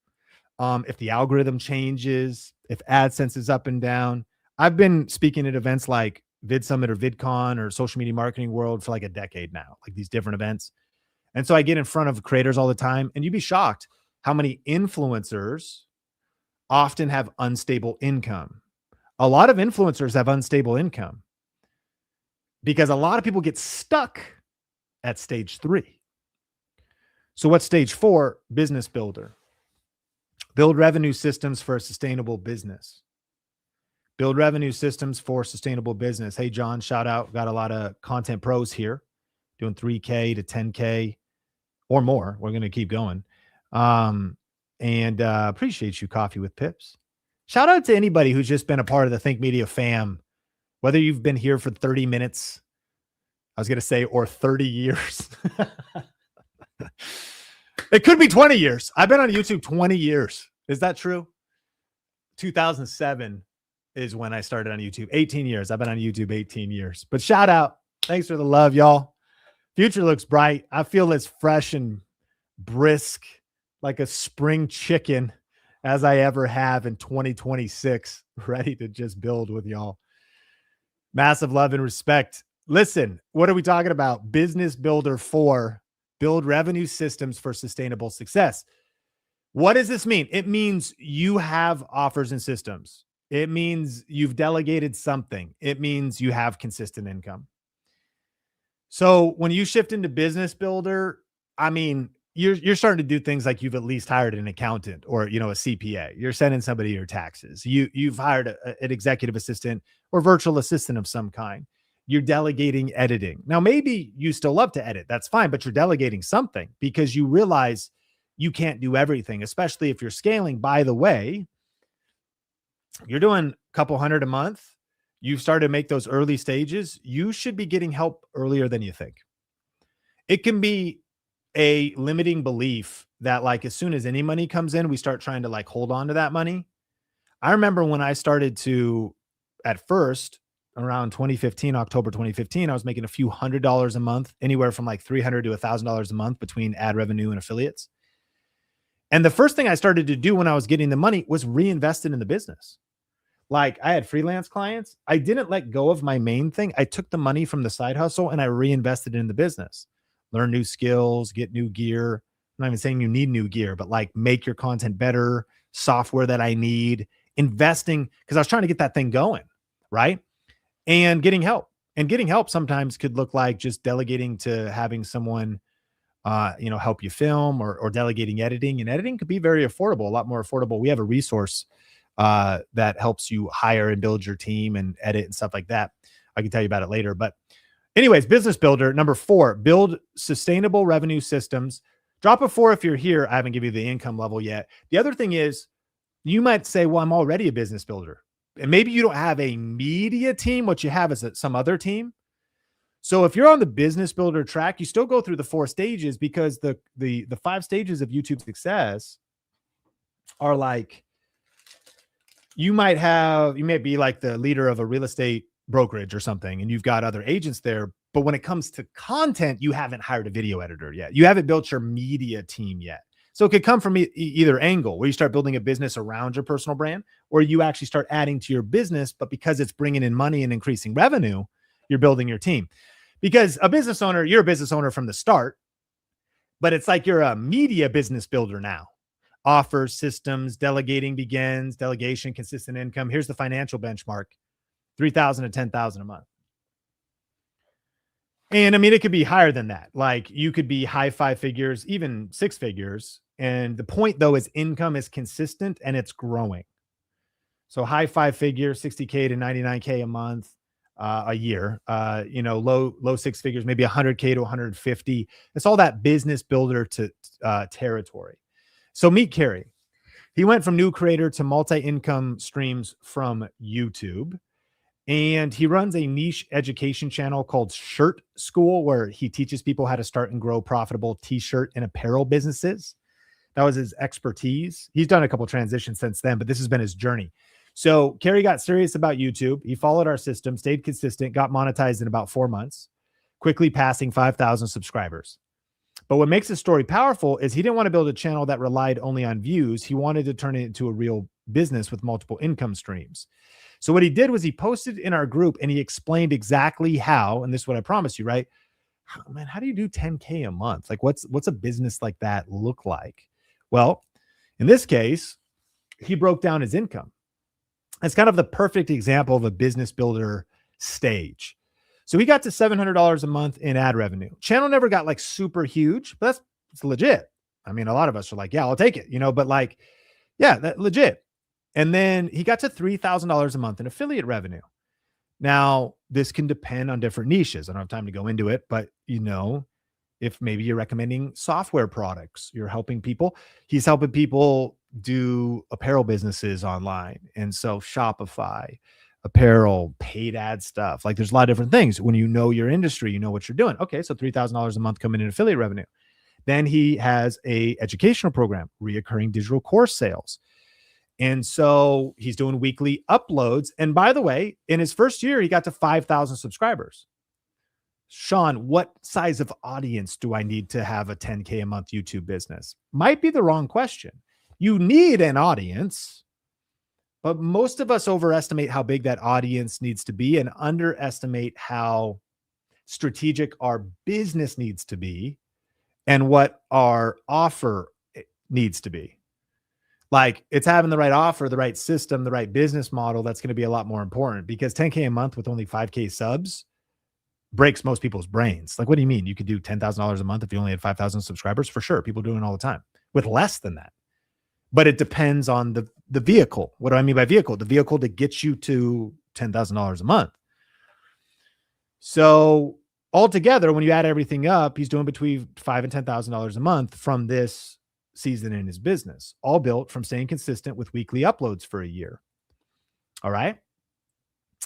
If the algorithm changes, if AdSense is up and down. I've been speaking at events like Vid Summit or VidCon or Social Media Marketing World for like a decade now, like these different events. And so I get in front of creators all the time, and you'd be shocked how many influencers often have unstable income. A lot of influencers have unstable income because a lot of people get stuck at stage 3. So what's stage 4? Business builder. Build revenue systems for a sustainable business. Build revenue systems for sustainable business. Hey, John, shout out. Got a lot of content pros here doing 3K to 10K or more. We're going to keep going. And appreciate you, Coffee with Pips. Shout out to anybody who's just been a part of the Think Media fam, whether you've been here for 30 minutes, I was going to say, or 30 years. It could be 20 years. I've been on YouTube 20 years. Is that true? 2007 is when I started on YouTube. 18 years. I've been on YouTube 18 years. But shout out. Thanks for the love, y'all. Future looks bright. I feel as fresh and brisk, like a spring chicken, as I ever have in 2026, ready to just build with y'all. Massive love and respect. Listen, what are we talking about? Business Builder 4, build revenue systems for sustainable success. What does this mean? It means you have offers and systems. It means you've delegated something. It means you have consistent income. So when you shift into Business Builder, I mean, you're starting to do things like you've at least hired an accountant or, a CPA. You're sending somebody your taxes. You've hired an executive assistant or virtual assistant of some kind. You're delegating editing. Now, maybe you still love to edit. That's fine, but you're delegating something because you realize you can't do everything, especially if you're scaling. By the way, you're doing a couple hundred a month. You've started to make those early stages. You should be getting help earlier than you think. It can be a limiting belief that like as soon as any money comes in, we start trying to like hold on to that money. I remember when I started to, at first, around 2015, October 2015, I was making a few $100s a month, anywhere from like $300 to $1,000 a month between ad revenue and affiliates. And the first thing I started to do when I was getting the money was reinvest it in the business. Like I had freelance clients. I didn't let go of my main thing. I took the money from the side hustle and I reinvested it in the business. Learn new skills, get new gear. I'm not even saying you need new gear, but like make your content better, software that I need, investing, because I was trying to get that thing going, right? And getting help. And getting help sometimes could look like just delegating to having someone, help you film or delegating editing. And editing could be very affordable, a lot more affordable. We have a resource that helps you hire and build your team and edit and stuff like that. I can tell you about it later. But anyways, Business Builder, number 4, build sustainable revenue systems. Drop a 4 if you're here. I haven't given you the income level yet. The other thing is you might say, well, I'm already a business builder. And maybe you don't have a media team. What you have is some other team. So if you're on the business builder track, you still go through the 4 stages, because the 5 stages of YouTube success are like, you might be like the leader of a real estate brokerage or something, and you've got other agents there. But when it comes to content, you haven't hired a video editor yet. You haven't built your media team yet. So it could come from either angle, where you start building a business around your personal brand, or you actually start adding to your business, but because it's bringing in money and increasing revenue, you're building your team. Because a business owner, you're a business owner from the start, but it's like you're a media business builder now. Offers, systems, delegating begins, delegation, consistent income. Here's the financial benchmark, 3,000 to 10,000 a month. And I mean, it could be higher than that. Like, you could be high 5 figures, even 6 figures. And the point though is income is consistent and it's growing. So high 5 figures, 60K to 99K a month, a year, low 6 figures, maybe 100K to 150. It's all that business builder to territory. So meet Kerry. He went from new creator to multi-income streams from YouTube. And he runs a niche education channel called Shirt School, where he teaches people how to start and grow profitable t-shirt and apparel businesses. That was his expertise. He's done a couple transitions since then, but this has been his journey. So Kerry got serious about YouTube. He followed our system, stayed consistent, got monetized in about 4 months, quickly passing 5,000 subscribers. But what makes his story powerful is he didn't want to build a channel that relied only on views. He wanted to turn it into a real business with multiple income streams. So what he did was he posted in our group and he explained exactly how, and this is what I promise you, right? How do you do 10K a month? Like, what's a business like that look like? Well, in this case, he broke down his income. It's kind of the perfect example of a business builder stage. So he got to $700 a month in ad revenue. Channel never got like super huge, but it's legit. I mean, a lot of us are like, yeah, I'll take it, but like, yeah, that legit. And then he got to $3,000 a month in affiliate revenue. Now, this can depend on different niches. I don't have time to go into it, but if maybe you're recommending software products, you're helping people. He's helping people do apparel businesses online. And so Shopify, apparel, paid ad stuff. Like, there's a lot of different things. When you know your industry, you know what you're doing. Okay, so $3,000 a month coming in affiliate revenue. Then he has a educational program, reoccurring digital course sales. And so he's doing weekly uploads. And by the way, in his first year, he got to 5,000 subscribers. Sean, what size of audience do I need to have a 10K a month YouTube business? Might be the wrong question. You need an audience, but most of us overestimate how big that audience needs to be and underestimate how strategic our business needs to be and what our offer needs to be. Like, it's having the right offer, the right system, the right business model that's going to be a lot more important, because 10K a month with only 5K subs breaks most people's brains. Like, what do you mean? You could do $10,000 a month if you only had 5,000 subscribers? For sure. People doing it all the time with less than that. But it depends on the vehicle. What do I mean by vehicle? The vehicle to get you to $10,000 a month. So altogether, when you add everything up, he's doing between $5,000 and $10,000 a month from this season in his business, all built from staying consistent with weekly uploads for a year. All right.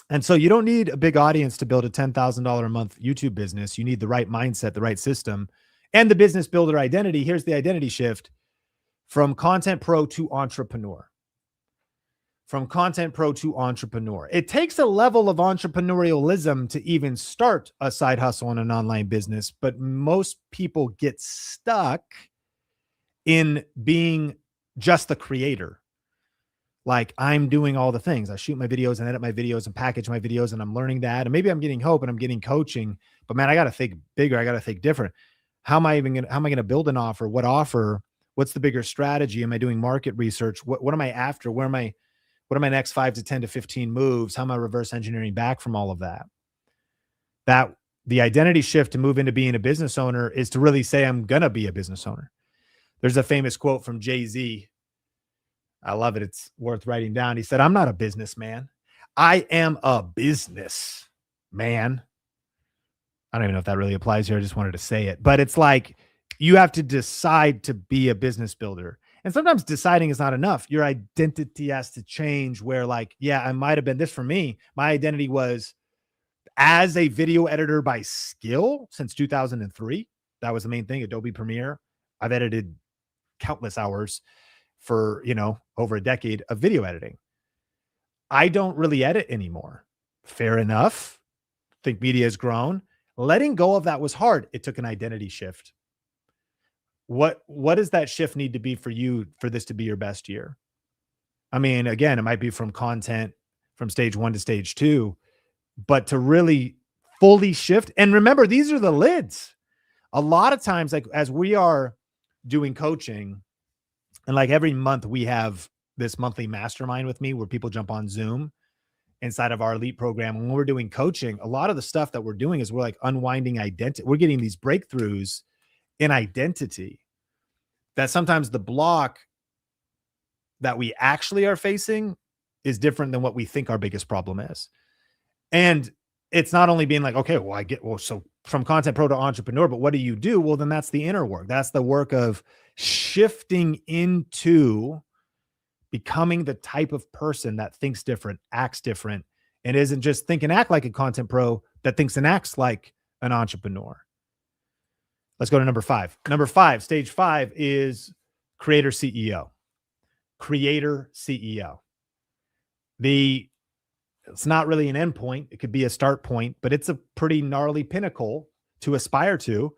And so you don't need a big audience to build a $10,000 a month YouTube business. You need the right mindset, the right system, and the business builder identity. Here's the identity shift: from content pro to entrepreneur. From content pro to entrepreneur. It takes a level of entrepreneurialism to even start a side hustle in an online business, but most people get stuck in being just the creator. Like, I'm doing all the things. I shoot my videos and edit my videos and package my videos, and I'm learning that. And maybe I'm getting hope and I'm getting coaching, but man, I got to think bigger. I got to think different. How am I going to build an offer? What offer? What's the bigger strategy? Am I doing market research? What am I after? What are my next 5 to 10 to 15 moves? How am I reverse engineering back from all of that? That the identity shift to move into being a business owner is to really say, I'm going to be a business owner. There's a famous quote from Jay-Z. I love it. It's worth writing down. He said, I'm not a businessman. I am a business man. I don't even know if that really applies here. I just wanted to say it. But it's like, you have to decide to be a business builder. And sometimes deciding is not enough. Your identity has to change, where, like, yeah, I might have been this. For me, my identity was as a video editor by skill since 2003. That was the main thing, Adobe Premiere. I've edited countless hours for, over a decade of video editing. I don't really edit anymore. Fair enough. Think media has grown. Letting go of that was hard. It took an identity shift. What does that shift need to be for you for this to be your best year? I mean, again, it might be from content from stage 1 to stage 2, but to really fully shift. And remember, these are the lids. A lot of times, like as we are doing coaching, and like every month we have this monthly mastermind with me where people jump on Zoom inside of our elite program. When we're doing coaching, a lot of the stuff that we're doing is we're like unwinding identity. We're getting these breakthroughs in identity that sometimes the block that we actually are facing is different than what we think our biggest problem is. And it's not only being like, okay, well, so from content pro to entrepreneur, but what do you do? Well, then that's the inner work. That's the work of shifting into becoming the type of person that thinks different, acts different, and isn't just think and act like a content pro that thinks and acts like an entrepreneur. Let's go to number 5. Number 5, stage 5 is creator CEO. Creator CEO. It's not really an end point. It could be a start point, but it's a pretty gnarly pinnacle to aspire to.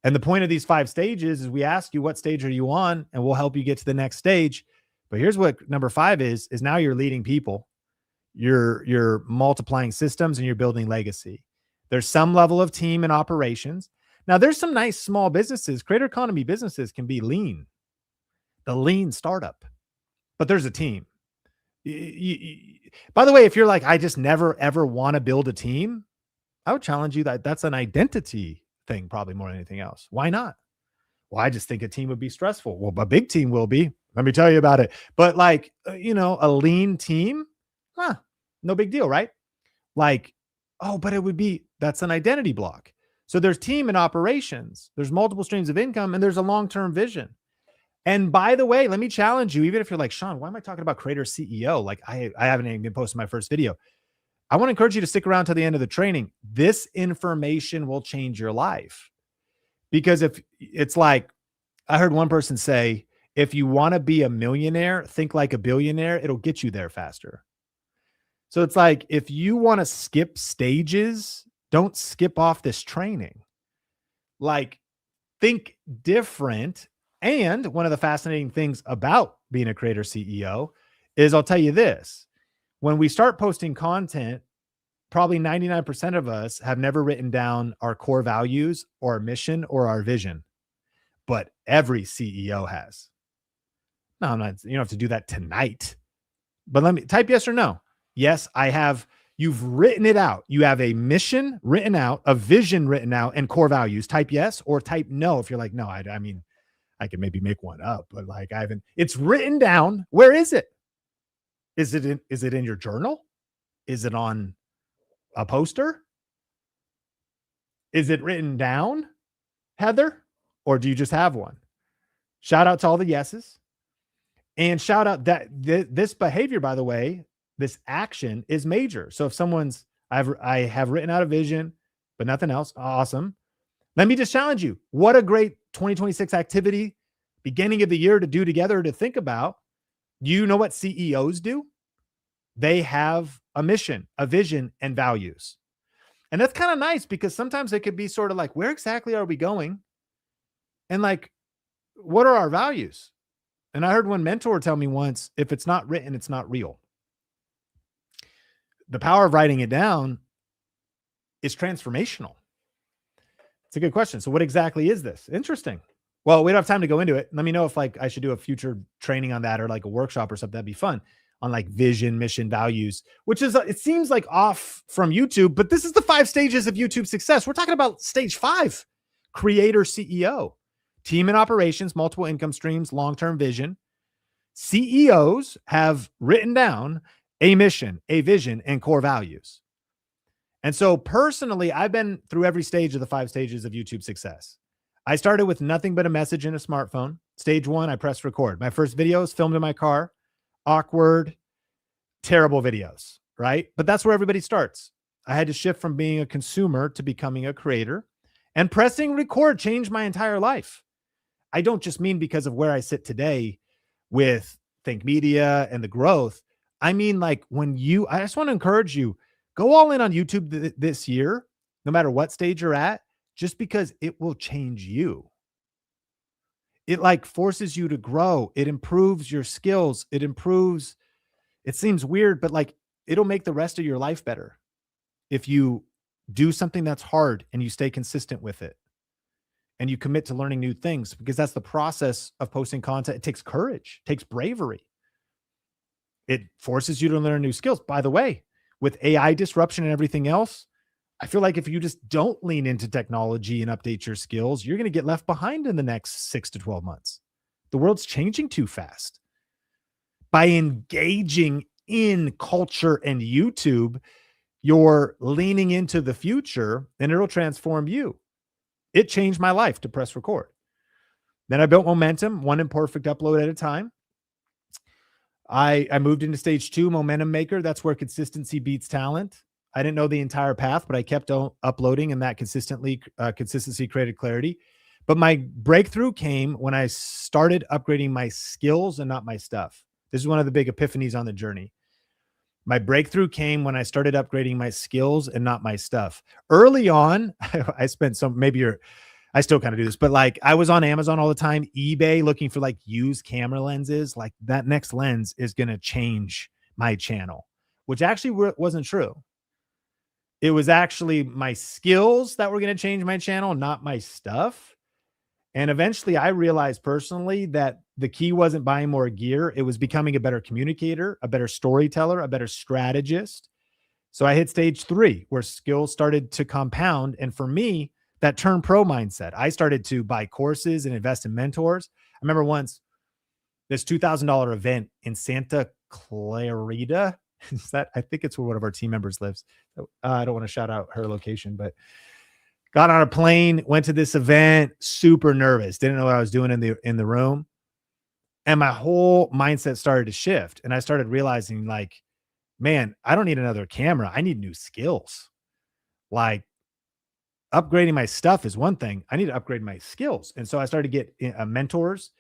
And the point of these 5 stages is we ask you, what stage are you on? And we'll help you get to the next stage. But here's what number 5 is now you're leading people. You're multiplying systems and you're building legacy. There's some level of team and operations. Now there's some nice small businesses, creator economy businesses can be lean, the lean startup, but there's a team. By the way, if you're like, I just never, ever want to build a team, I would challenge you that that's an identity thing, probably more than anything else. Why not? Well, I just think a team would be stressful. Well, a big team will be. Let me tell you about it. But like, a lean team, no big deal, right? Like, but that's an identity block. So there's team and operations. There's multiple streams of income, and there's a long-term vision. And by the way, let me challenge you, even if you're like, Sean, why am I talking about creator CEO? Like I haven't even posted my first video. I want to encourage you to stick around to the end of the training. This information will change your life. Because if it's like, I heard one person say, if you want to be a millionaire, think like a billionaire, it'll get you there faster. So it's like, if you want to skip stages, don't skip off this training. Like, think different. And one of the fascinating things about being a creator CEO is, I'll tell you this, when we start posting content, probably 99% of us have never written down our core values or our mission or our vision, but every CEO has. No, I'm not, you don't have to do that tonight, but let me type yes or no. Yes, I have. You've written it out. You have a mission written out, a vision written out, and core values. Type yes or type no if you're like, no, I mean, I could maybe make one up, but like I haven't. It's written down. Where is it? Is it in your journal? Is it on a poster? Is it written down, Heather? Or do you just have one? Shout out to all the yeses. And shout out that this behavior, by the way, this action is major. So if I have written out a vision, but nothing else, awesome. Let me just challenge you. What a great 2026 activity, beginning of the year to do together, to think about. You know what CEOs do? They have a mission, a vision, and values. And that's kind of nice because sometimes it could be sort of like, where exactly are we going? And like, what are our values? And I heard one mentor tell me once, if it's not written, it's not real. The power of writing it down is transformational. It's a good question. So what exactly is this? Interesting. Well, we don't have time to go into it. Let me know if like I should do a future training on that or like a workshop or something. That'd be fun on like vision, mission, values, which is, it seems like off from YouTube, but this is the 5 stages of YouTube success. We're talking about stage 5, creator CEO, team and operations, multiple income streams, long-term vision. CEOs have written down a mission, a vision, and core values. And so personally, I've been through every stage of the 5 stages of YouTube success. I started with nothing but a message in a smartphone. Stage 1, I pressed record. My first videos filmed in my car, awkward, terrible videos, right? But that's where everybody starts. I had to shift from being a consumer to becoming a creator, and pressing record changed my entire life. I don't just mean because of where I sit today with Think Media and the growth. I mean, like I just want to encourage you, go all in on YouTube this year, no matter what stage you're at, just because it will change you. It like forces you to grow. It improves your skills. It seems weird, but like it'll make the rest of your life better if you do something that's hard and you stay consistent with it and you commit to learning new things, because that's the process of posting content. It takes courage, it takes bravery. It forces you to learn new skills. By the way, with AI disruption and everything else, I feel like if you just don't lean into technology and update your skills, you're going to get left behind in the next 6 to 12 months. The world's changing too fast. By engaging in culture and YouTube, you're leaning into the future and it'll transform you. It changed my life to press record. Then I built momentum, one imperfect upload at a time. I moved into stage 2, momentum maker. That's where consistency beats talent. I didn't know the entire path, but I kept uploading, and that consistency created clarity. But my breakthrough came when I started upgrading my skills and not my stuff. This is one of the big epiphanies on the journey. My breakthrough came when I started upgrading my skills and not my stuff. Early on, I spent I still kind of do this, but like I was on Amazon all the time, eBay, looking for like used camera lenses. Like that next lens is going to change my channel, which actually wasn't true. It was actually my skills that were going to change my channel, not my stuff. And eventually I realized personally that the key wasn't buying more gear. It was becoming a better communicator, a better storyteller, a better strategist. So I hit stage 3 where skills started to compound. And for me, that turn pro mindset, I started to buy courses and invest in mentors. I remember once this $2,000 event in Santa Clarita. I think it's where one of our team members lives. I don't want to shout out her location, but got on a plane, went to this event, super nervous, didn't know what I was doing in the room. And my whole mindset started to shift. And I started realizing like, man, I don't need another camera. I need new skills. Like upgrading my stuff is one thing. I need to upgrade my skills. And so I started to get mentors,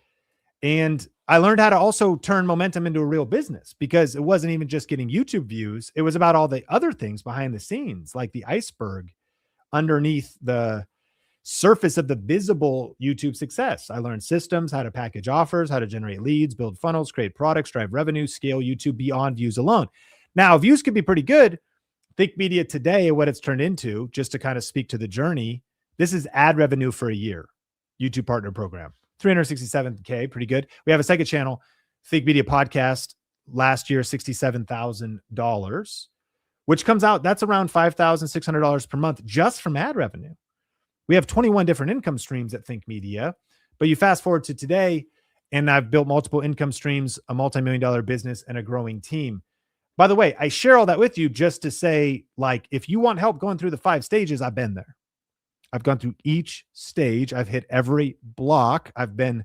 and I learned how to also turn momentum into a real business, because it wasn't even just getting YouTube views. It was about all the other things behind the scenes, like the iceberg underneath the surface of the visible YouTube success. I learned systems, how to package offers, how to generate leads, build funnels, create products, drive revenue, scale YouTube beyond views alone. Now, views could be pretty good. Think Media today, what it's turned into, just to kind of speak to the journey, this is ad revenue for a year, YouTube partner program, $367K, pretty good. We have a second channel, Think Media Podcast, last year, $67,000, which comes out, that's around $5,600 per month just from ad revenue. We have 21 different income streams at Think Media, but you fast forward to today, and I've built multiple income streams, a multi-million-dollar business, and a growing team. By the way, I share all that with you just to say, like, if you want help going through the 5 stages, I've been there. I've gone through each stage. I've hit every block. I've been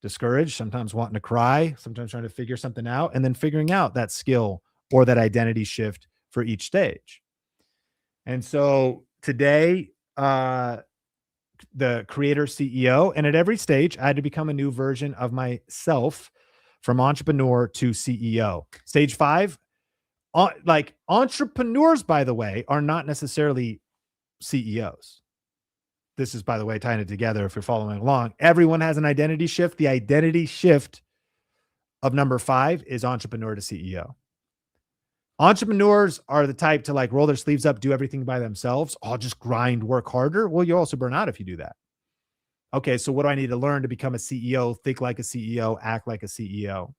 discouraged, sometimes wanting to cry, sometimes trying to figure something out, and then figuring out that skill or that identity shift for each stage. And so today, the creator CEO, and at every stage, I had to become a new version of myself, from entrepreneur to CEO. Stage 5, like entrepreneurs, by the way, are not necessarily CEOs. This is, by the way, tying it together. If you're following along, everyone has an identity shift. The identity shift of number 5 is entrepreneur to CEO. Entrepreneurs are the type to like roll their sleeves up, do everything by themselves. I'll just grind, work harder. Well, you also burn out if you do that. Okay, so what do I need to learn to become a CEO? Think like a CEO, act like a CEO.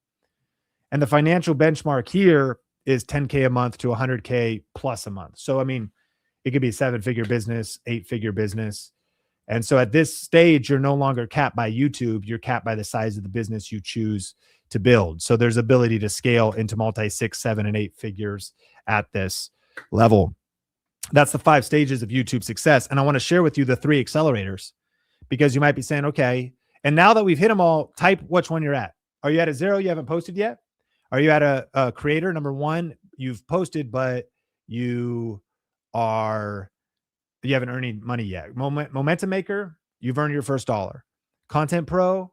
And the financial benchmark here is 10K a month to 100K plus a month. So, I mean, it could be a 7-figure business, 8-figure business. And so at this stage, you're no longer capped by YouTube. You're capped by the size of the business you choose to build. So there's ability to scale into multi 6, 7, and 8 figures at this level. That's the 5 stages of YouTube success. And I want to share with you the 3 accelerators, because you might be saying, okay, and now that we've hit them all, type which one you're at. Are you at a 0? You haven't posted yet? Are you at a creator? Number 1, you've posted, but you you haven't earned any money yet. Momentum Maker, you've earned your first dollar. Content Pro,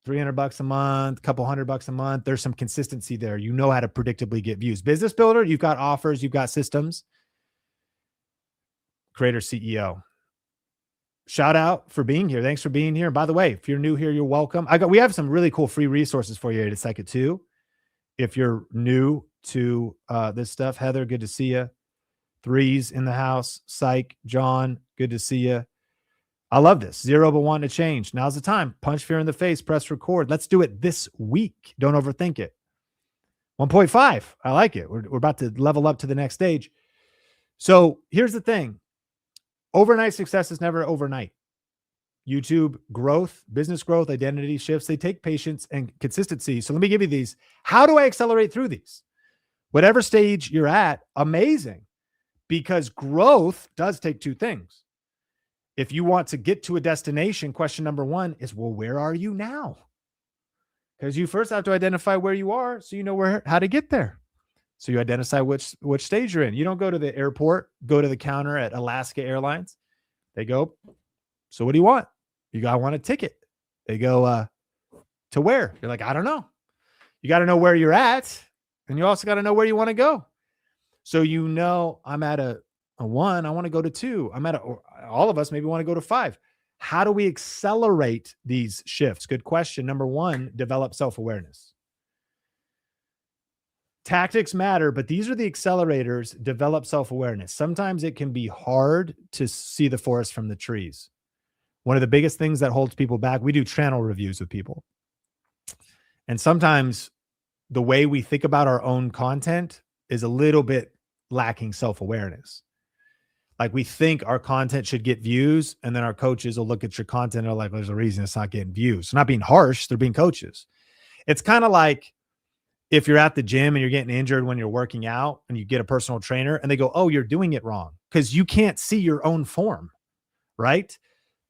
$300 a month, couple $100 a month. There's some consistency there. You know how to predictably get views. Business Builder, you've got offers, you've got systems. Creator CEO. Shout out for being here. Thanks for being here. And by the way, if you're new here, you're welcome. We have some really cool free resources for you at Second too. If you're new to this stuff, Heather, good to see you. Threes in the house. Psych, John, good to see you. I love this. Zero but wanting to change. Now's the time. Punch fear in the face. Press record. Let's do it this week. Don't overthink it. 1.5. I like it. We're about to level up to the next stage. So here's the thing. Overnight success is never overnight. YouTube growth, business growth, identity shifts, they take patience and consistency. So let me give you these. How do I accelerate through these? Whatever stage you're at, amazing. Because growth does take two things. If you want to get to a destination, question number one is, well, where are you now? Because you first have to identify where you are so you know how to get there. So you identify which stage you're in. You don't go to the airport, go to the counter at Alaska Airlines. They go, so what do you want? You go, I want a ticket. They go, to where? You're like, I don't know. You got to know where you're at. And you also got to know where you want to go. So you know, I'm at a 1, I want to go to 2. All of us maybe want to go to 5. How do we accelerate these shifts? Good question. Number 1, develop self-awareness. Tactics matter, but these are the accelerators. Develop self-awareness. Sometimes it can be hard to see the forest from the trees. One of the biggest things that holds people back, we do channel reviews with people. And sometimes the way we think about our own content is a little bit lacking self-awareness. Like we think our content should get views, and then our coaches will look at your content and are like, there's a reason it's not getting views. They're not being harsh, they're being coaches. It's kind of like if you're at the gym and you're getting injured when you're working out and you get a personal trainer and they go, oh, you're doing it wrong, because you can't see your own form, right?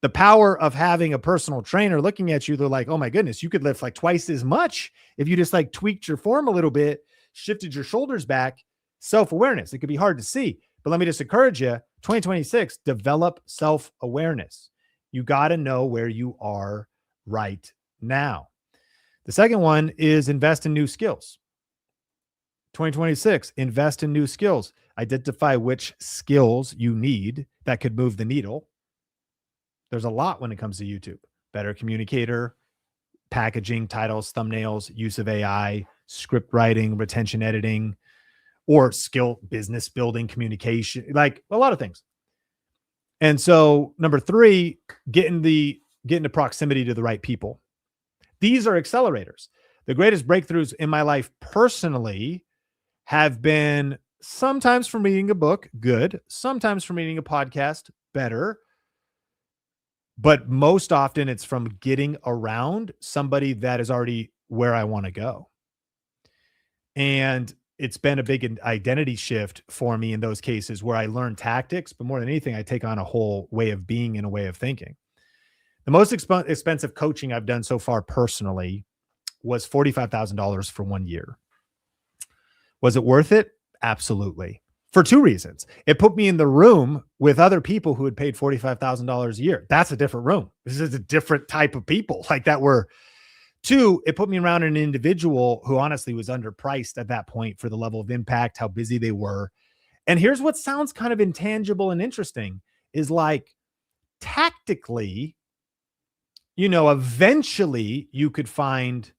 The power of having a personal trainer looking at you, they're like, oh my goodness, you could lift like twice as much if you just like tweaked your form a little bit, shifted your shoulders back. Self-awareness. It could be hard to see, but let me just encourage you, 2026, develop self-awareness. You got to know where you are right now. The second one is invest in new skills. 2026, invest in new skills. Identify which skills you need that could move the needle. There's a lot when it comes to YouTube. Better communicator, packaging, titles, thumbnails, use of AI, script writing, retention editing, or skill, business building, communication, like a lot of things. And so number 3, get into proximity to the right people. These are accelerators. The greatest breakthroughs in my life personally have been sometimes from reading a book, good, sometimes from reading a podcast, better. But most often it's from getting around somebody that is already where I want to go. And it's been a big identity shift for me in those cases where I learn tactics, but more than anything, I take on a whole way of being and a way of thinking. The most expensive coaching I've done so far personally was $45,000 for 1 year. Was it worth it? Absolutely. For 2 reasons. It put me in the room with other people who had paid $45,000 a year. That's a different room. This is a different type of people like that were. 2, it put me around an individual who honestly was underpriced at that point for the level of impact, how busy they were. And here's what sounds kind of intangible and interesting is like tactically, eventually you could find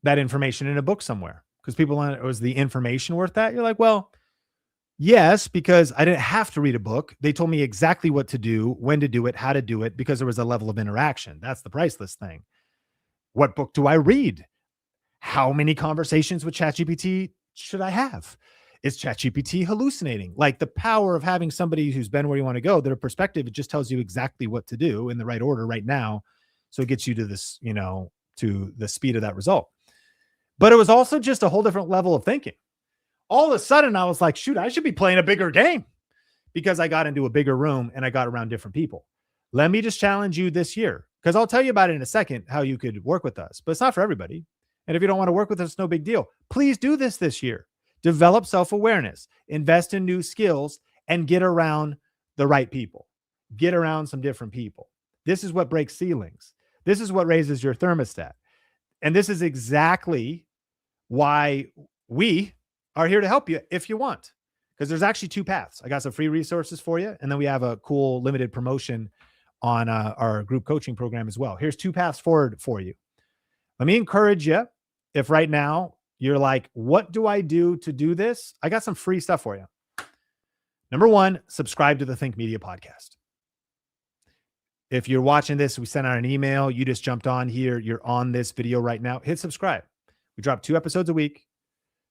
that information in a book somewhere because people, was the information worth that? You're like, well, yes, because I didn't have to read a book. They told me exactly what to do, when to do it, how to do it, because there was a level of interaction. That's the priceless thing. What book do I read? How many conversations with ChatGPT should I have? Is ChatGPT hallucinating? Like the power of having somebody who's been where you want to go, their perspective, it just tells you exactly what to do in the right order right now. So it gets you to this, to the speed of that result. But it was also just a whole different level of thinking. All of a sudden I was like, shoot, I should be playing a bigger game because I got into a bigger room and I got around different people. Let me just challenge you this year, because I'll tell you about it in a second, how you could work with us, but it's not for everybody. And if you don't want to work with us, no big deal. Please do this year. Develop self-awareness, invest in new skills, and get around the right people. Get around some different people. This is what breaks ceilings. This is what raises your thermostat. And this is exactly why we are here to help you if you want. Because there's actually two paths. I got some free resources for you. And then we have a cool limited promotion on our group coaching program as well. Here's two paths forward for you. Let me encourage you. If right now you're like, what do I do to do this? I got some free stuff for you. Number one, subscribe to the Think Media podcast. If you're watching this, we sent out an email. You just jumped on here. You're on this video right now. Hit subscribe. We drop 2 episodes a week,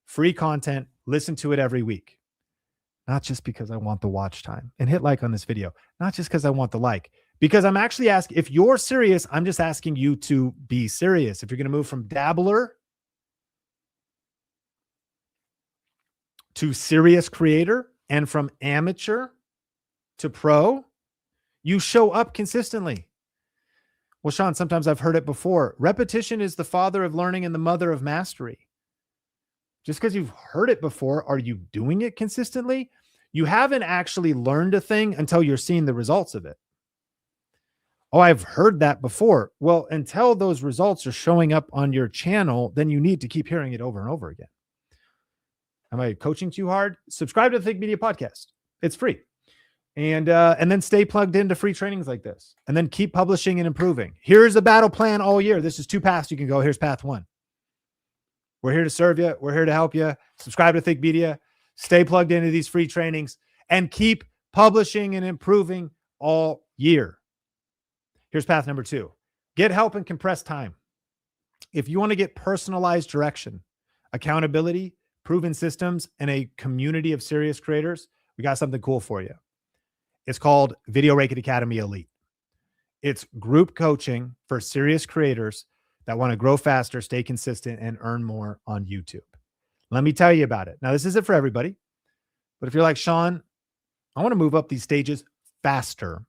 free content. Listen to it every week. Not just because I want the watch time. And hit like on this video. Not just because I want the like. Because I'm actually asking, if you're serious, I'm just asking you to be serious. If you're going to move from dabbler to serious creator and from amateur to pro, you show up consistently. Well, Sean, sometimes I've heard it before. Repetition is the father of learning and the mother of mastery. Just because you've heard it before, are you doing it consistently? You haven't actually learned a thing until you're seeing the results of it. Oh, I've heard that before. Well, until those results are showing up on your channel, then you need to keep hearing it over and over again. Am I coaching too hard? Subscribe to the Think Media podcast. It's free. And then stay plugged into free trainings like this. And then keep publishing and improving. Here's a battle plan all year. This is 2 paths you can go. Here's path 1. We're here to serve you. We're here to help you. Subscribe to Think Media. Stay plugged into these free trainings. And keep publishing and improving all year. Here's path number 2. Get help and compress time. If you want to get personalized direction, accountability, proven systems, and a community of serious creators, we got something cool for you. It's called Video Rake Academy Elite. It's group coaching for serious creators that want to grow faster, stay consistent, and earn more on YouTube. Let me tell you about it. Now, this isn't for everybody, but if you're like, Sean, I want to move up these stages faster.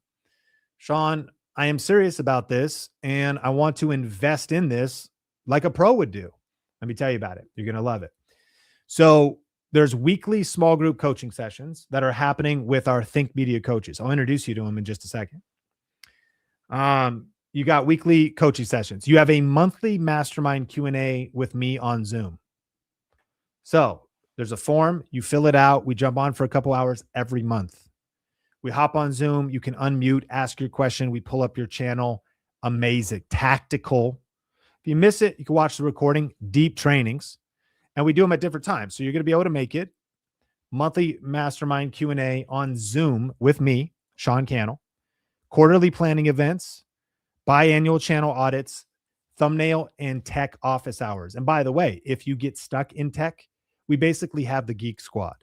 Sean, I am serious about this, and I want to invest in this like a pro would do. Let me tell you about it. You're going to love it. So there's weekly small group coaching sessions that are happening with our Think Media coaches. I'll introduce you to them in just a second. You got weekly coaching sessions. You have a monthly mastermind Q&A with me on Zoom. So there's a form. You fill it out. We jump on for a couple hours every month. We hop on Zoom. You can unmute, ask your question. We pull up your channel. Amazing. Tactical. If you miss it, you can watch the recording. Deep trainings. And we do them at different times. So you're going to be able to make it. Monthly mastermind Q&A on Zoom with me, Sean Cannell. Quarterly planning events. Biannual channel audits. Thumbnail and tech office hours. And by the way, if you get stuck in tech, we basically have the Geek Squad.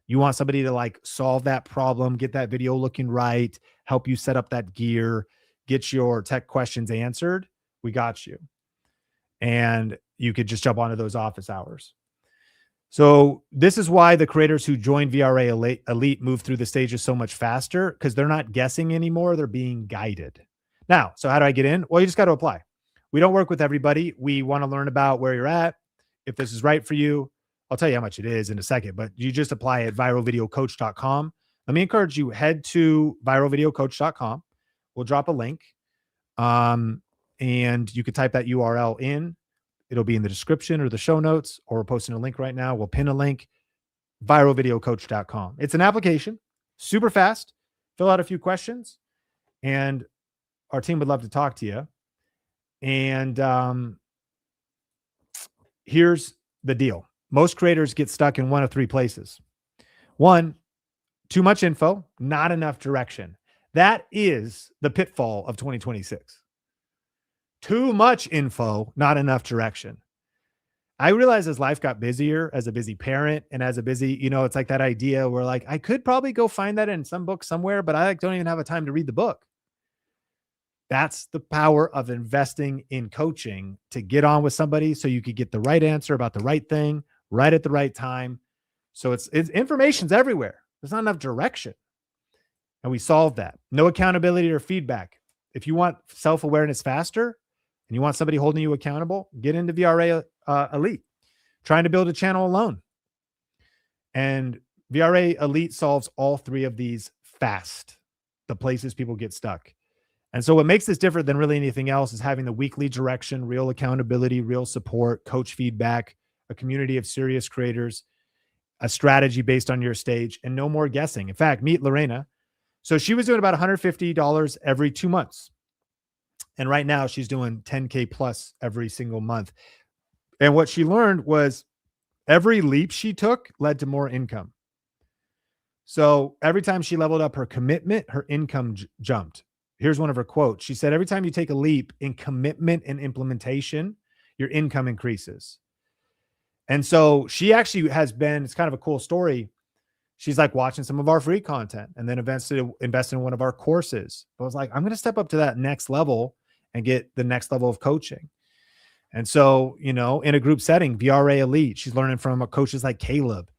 You want somebody to like solve that problem, get that video looking right, help you set up that gear, get your tech questions answered. We got you. And you could just jump onto those office hours. So this is why the creators who join VRA Elite move through the stages so much faster, because they're not guessing anymore. They're being guided. Now, so how do I get in? Well, you just got to apply. We don't work with everybody. We want to learn about where you're at. If this is right for you, I'll tell you how much it is in a second, but you just apply at viralvideocoach.com. Let me encourage you, head to viralvideocoach.com. We'll drop a link. And you can type that URL in. It'll be in the description or the show notes, or we're posting a link right now. We'll pin a link, viralvideocoach.com. It's an application, super fast. Fill out a few questions, and our team would love to talk to you. And here's the deal. Most creators get stuck in one of 3 places. 1, too much info, not enough direction. That is the pitfall of 2026. Too much info, not enough direction. I realized as life got busier, as a busy parent and as a busy, it's like that idea where like, I could probably go find that in some book somewhere, but I don't even have a time to read the book. That's the power of investing in coaching, to get on with somebody so you could get the right answer about the right thing, right at the right time. So it's information's everywhere. There's not enough direction. And we solve that. No accountability or feedback. If you want self-awareness faster and you want somebody holding you accountable, get into VRA Elite. Trying to build a channel alone. And VRA Elite solves all three of these fast, the places people get stuck. And so what makes this different than really anything else is having the weekly direction, real accountability, real support, coach feedback, a community of serious creators, a strategy based on your stage, and no more guessing. In fact, meet Lorena. So she was doing about $150 every 2 months. And right now she's doing 10K plus every single month. And what she learned was every leap she took led to more income. So every time she leveled up her commitment, her income jumped. Here's one of her quotes. She said, every time you take a leap in commitment and implementation, your income increases. And so she actually has been, it's kind of a cool story. She's like watching some of our free content and then invested in one of our courses. But I was like, I'm going to step up to that next level and get the next level of coaching. And so, in a group setting, VRA Elite, she's learning from coaches like Caleb.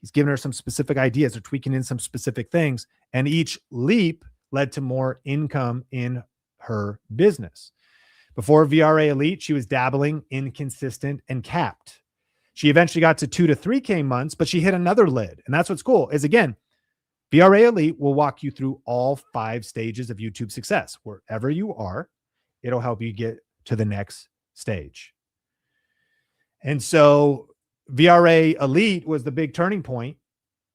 He's giving her some specific ideas or tweaking in some specific things. And each leap led to more income in her business. Before VRA Elite, she was dabbling, inconsistent, and capped. She eventually got to 2 to 3K months, but she hit another lid. And that's what's cool is, again, VRA Elite will walk you through all 5 stages of YouTube success. Wherever you are, it'll help you get to the next stage. And so VRA Elite was the big turning point,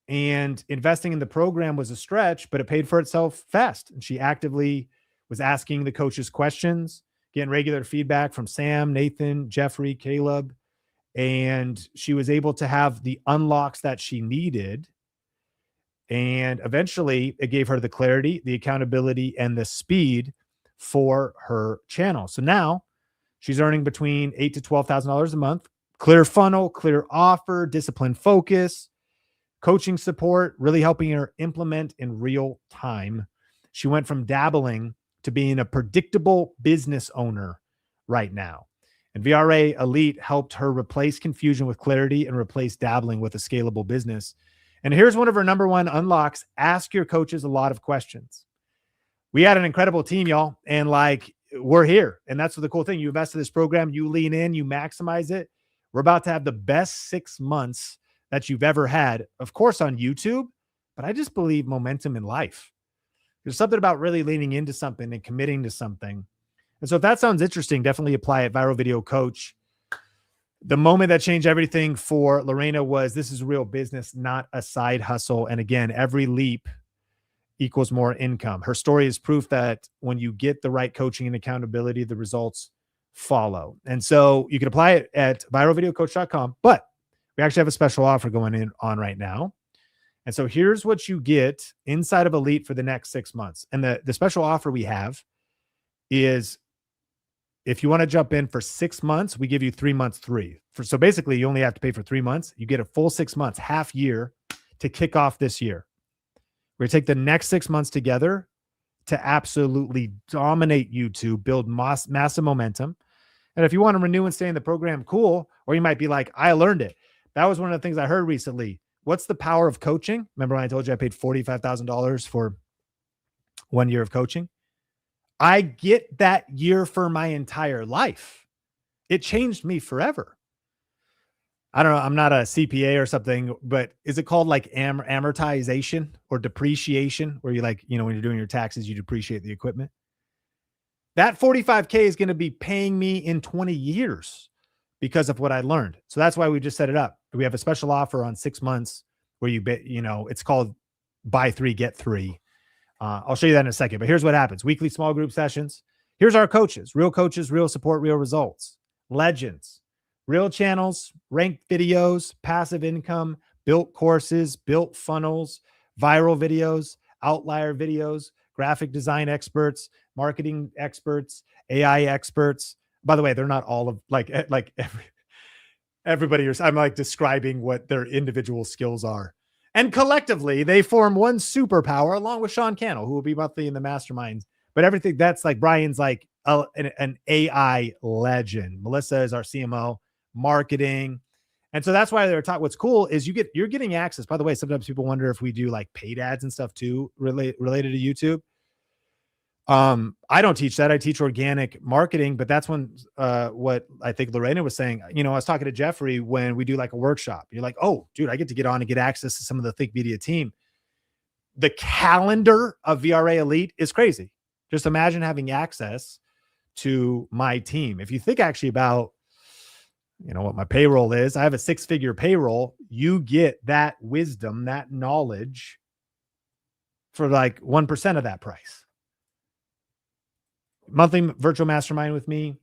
and investing in the program was a stretch, but it paid for itself fast. And she actively was asking the coaches questions, getting regular feedback from Sam, Nathan, Jeffrey, Caleb. And she was able to have the unlocks that she needed. And eventually it gave her the clarity, the accountability, and the speed for her channel. So now she's earning between $8,000 to $12,000 a month, clear funnel, clear offer, disciplined focus, coaching support, really helping her implement in real time. She went from dabbling to being a predictable business owner right now. And VRA Elite helped her replace confusion with clarity and replace dabbling with a scalable business. And here's one of her number one unlocks. Ask your coaches a lot of questions. We had an incredible team, y'all. And we're here. And that's the cool thing. You invest in this program, you lean in, you maximize it. We're about to have the best 6 months that you've ever had, of course, on YouTube. But I just believe momentum in life. There's something about really leaning into something and committing to something. And so if that sounds interesting, definitely apply it. Viral Video Coach. The moment that changed everything for Lorena was this is real business, not a side hustle. And again, every leap equals more income. Her story is proof that when you get the right coaching and accountability, the results follow. And so you can apply it at viralvideocoach.com, but we actually have a special offer going on right now. And so here's what you get inside of Elite for the next 6 months. And the special offer we have is, if you want to jump in for 6 months, we give you 3 months free. So basically, you only have to pay for 3 months. You get a full 6 months, half year to kick off this year. We're going to take the next 6 months together to absolutely dominate YouTube, build massive momentum. And if you want to renew and stay in the program, cool. Or you might be like, I learned it. That was one of the things I heard recently. What's the power of coaching? Remember when I told you I paid $45,000 for 1 year of coaching? I get that year for my entire life. It changed me forever. I don't know. I'm not a CPA or something, but is it called like amortization or depreciation, where you when you're doing your taxes, you depreciate the equipment? That 45K is going to be paying me in 20 years because of what I learned. So that's why we just set it up. We have a special offer on 6 months where it's called buy 3, get 3. I'll show you that in a second, but here's what happens. Weekly small group sessions. Here's our coaches, real support, real results, legends, real channels, ranked videos, passive income, built courses, built funnels, viral videos, outlier videos, graphic design experts, marketing experts, AI experts. By the way, they're not all of everybody. I'm describing what their individual skills are. And collectively, they form one superpower, along with Sean Cannell, who will be monthly in the masterminds. But everything that's Brian's an AI legend. Melissa is our CMO, marketing. And so that's why they're taught. What's cool is you're getting access. By the way, sometimes people wonder if we do paid ads and stuff too, related to YouTube. I don't teach that. I teach organic marketing, but that's when what I think Lorena was saying. I was talking to Jeffrey when we do like a workshop. You're like, oh, dude, I get to get on and get access to some of the Think Media team. The calendar of VRA Elite is crazy. Just imagine having access to my team. If you think actually about, what my payroll is, I have a 6-figure payroll. You get that wisdom, that knowledge for like 1% of that price. Monthly virtual mastermind with me,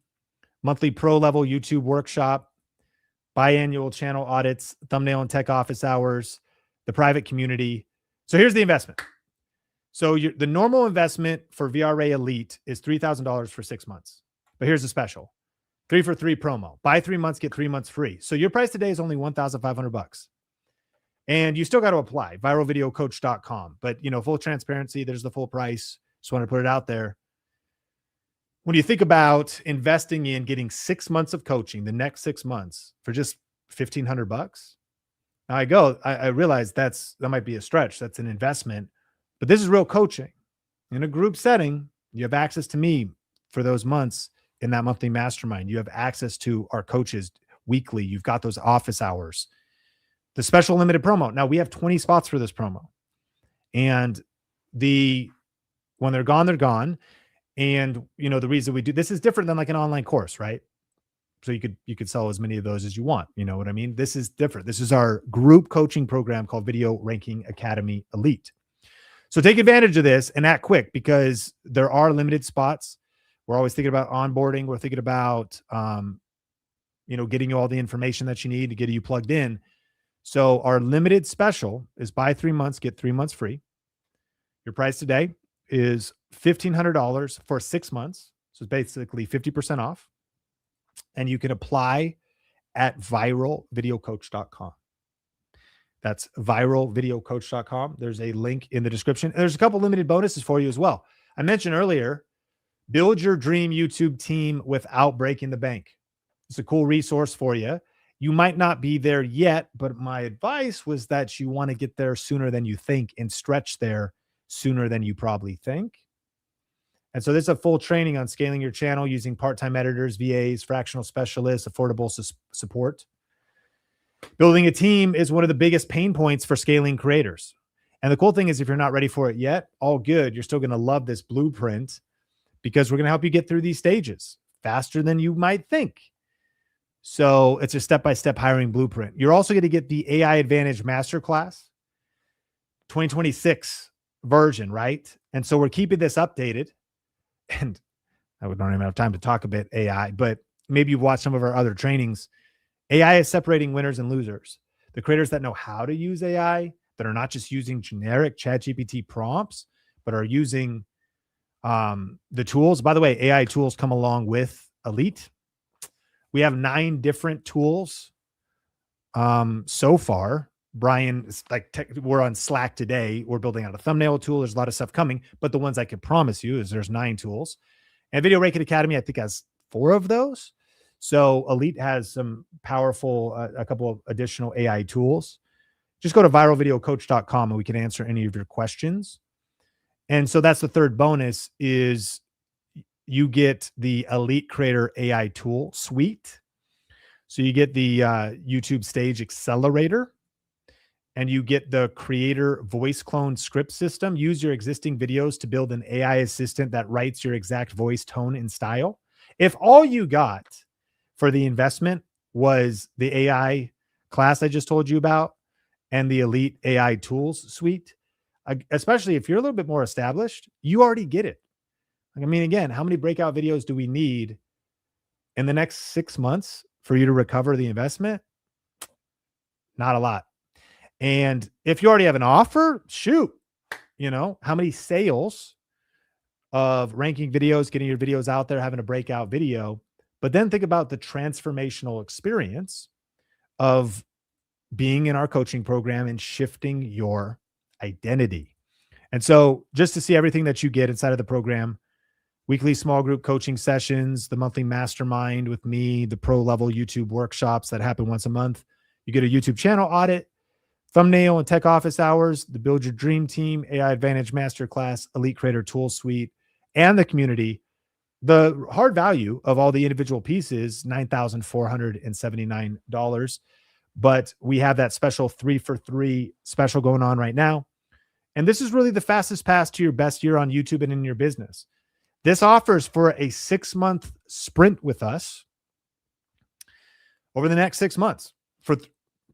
monthly pro level YouTube workshop, biannual channel audits, thumbnail and tech office hours, the private community. So here's the investment. So the normal investment for VRA Elite is $3,000 for 6 months. But here's the special. 3 for 3 promo. Buy 3 months, get 3 months free. So your price today is only $1,500. And you still got to apply. viralvideocoach.com. But, full transparency, there's the full price. Just want to put it out there. When you think about investing in getting 6 months of coaching, the next 6 months for just $1,500, I realize that might be a stretch. That's an investment, but this is real coaching in a group setting. You have access to me for those months in that monthly mastermind. You have access to our coaches weekly. You've got those office hours, the special limited promo. Now we have 20 spots for this promo, and when they're gone, they're gone. And the reason we do this is different than like an online course, right? So you could sell as many of those as you want. You know what I mean? This is different. This is our group coaching program called Video Ranking Academy Elite. So take advantage of this and act quick because there are limited spots. We're always thinking about onboarding. We're thinking about, getting you all the information that you need to get you plugged in. So our limited special is buy 3 months, get 3 months free. Your price today is $1,500 for 6 months. So it's basically 50% off. And you can apply at viralvideocoach.com. That's viralvideocoach.com. There's a link in the description. And there's a couple limited bonuses for you as well. I mentioned earlier, build your dream YouTube team without breaking the bank. It's a cool resource for you. You might not be there yet, but my advice was that you want to get there sooner than you think and stretch there sooner than you probably think. And so this is a full training on scaling your channel using part-time editors, VAs, fractional specialists, affordable support. Building a team is one of the biggest pain points for scaling creators. And the cool thing is if you're not ready for it yet, all good. You're still going to love this blueprint because we're going to help you get through these stages faster than you might think. So it's a step-by-step hiring blueprint. You're also going to get the AI Advantage Masterclass 2026 version, right? And so we're keeping this updated. And I don't even have time to talk about AI, but maybe you've watched some of our other trainings. AI is separating winners and losers. The creators that know how to use AI, that are not just using generic ChatGPT prompts, but are using the tools. By the way, AI tools come along with Elite. We have 9 different tools so far. Brian, we're on Slack today. We're building out a thumbnail tool. There's a lot of stuff coming, but the ones I can promise you is there's 9 tools. And Video Ranking Academy, I think, has 4 of those. So Elite has some powerful, a couple of additional AI tools. Just go to viralvideocoach.com and we can answer any of your questions. And so that's the third bonus is you get the Elite Creator AI tool suite. So you get the YouTube Stage Accelerator. And you get the Creator Voice Clone Script System. Use your existing videos to build an AI assistant that writes your exact voice, tone, and style. If all you got for the investment was the AI class I just told you about and the Elite AI Tools suite, especially if you're a little bit more established, you already get it. I mean, again, how many breakout videos do we need in the next 6 months for you to recover the investment? Not a lot. And if you already have an offer, shoot, how many sales of ranking videos, getting your videos out there, having a breakout video, but then think about the transformational experience of being in our coaching program and shifting your identity. And so just to see everything that you get inside of the program, weekly small group coaching sessions, the monthly mastermind with me, the pro level YouTube workshops that happen once a month, you get a YouTube channel audit, thumbnail and tech office hours, the Build Your Dream Team, AI Advantage Masterclass, Elite Creator Tool Suite, and the community. The hard value of all the individual pieces, $9,479. But we have that special 3-for-3 special going on right now. And this is really the fastest path to your best year on YouTube and in your business. This offers for a 6-month sprint with us over the next 6 months.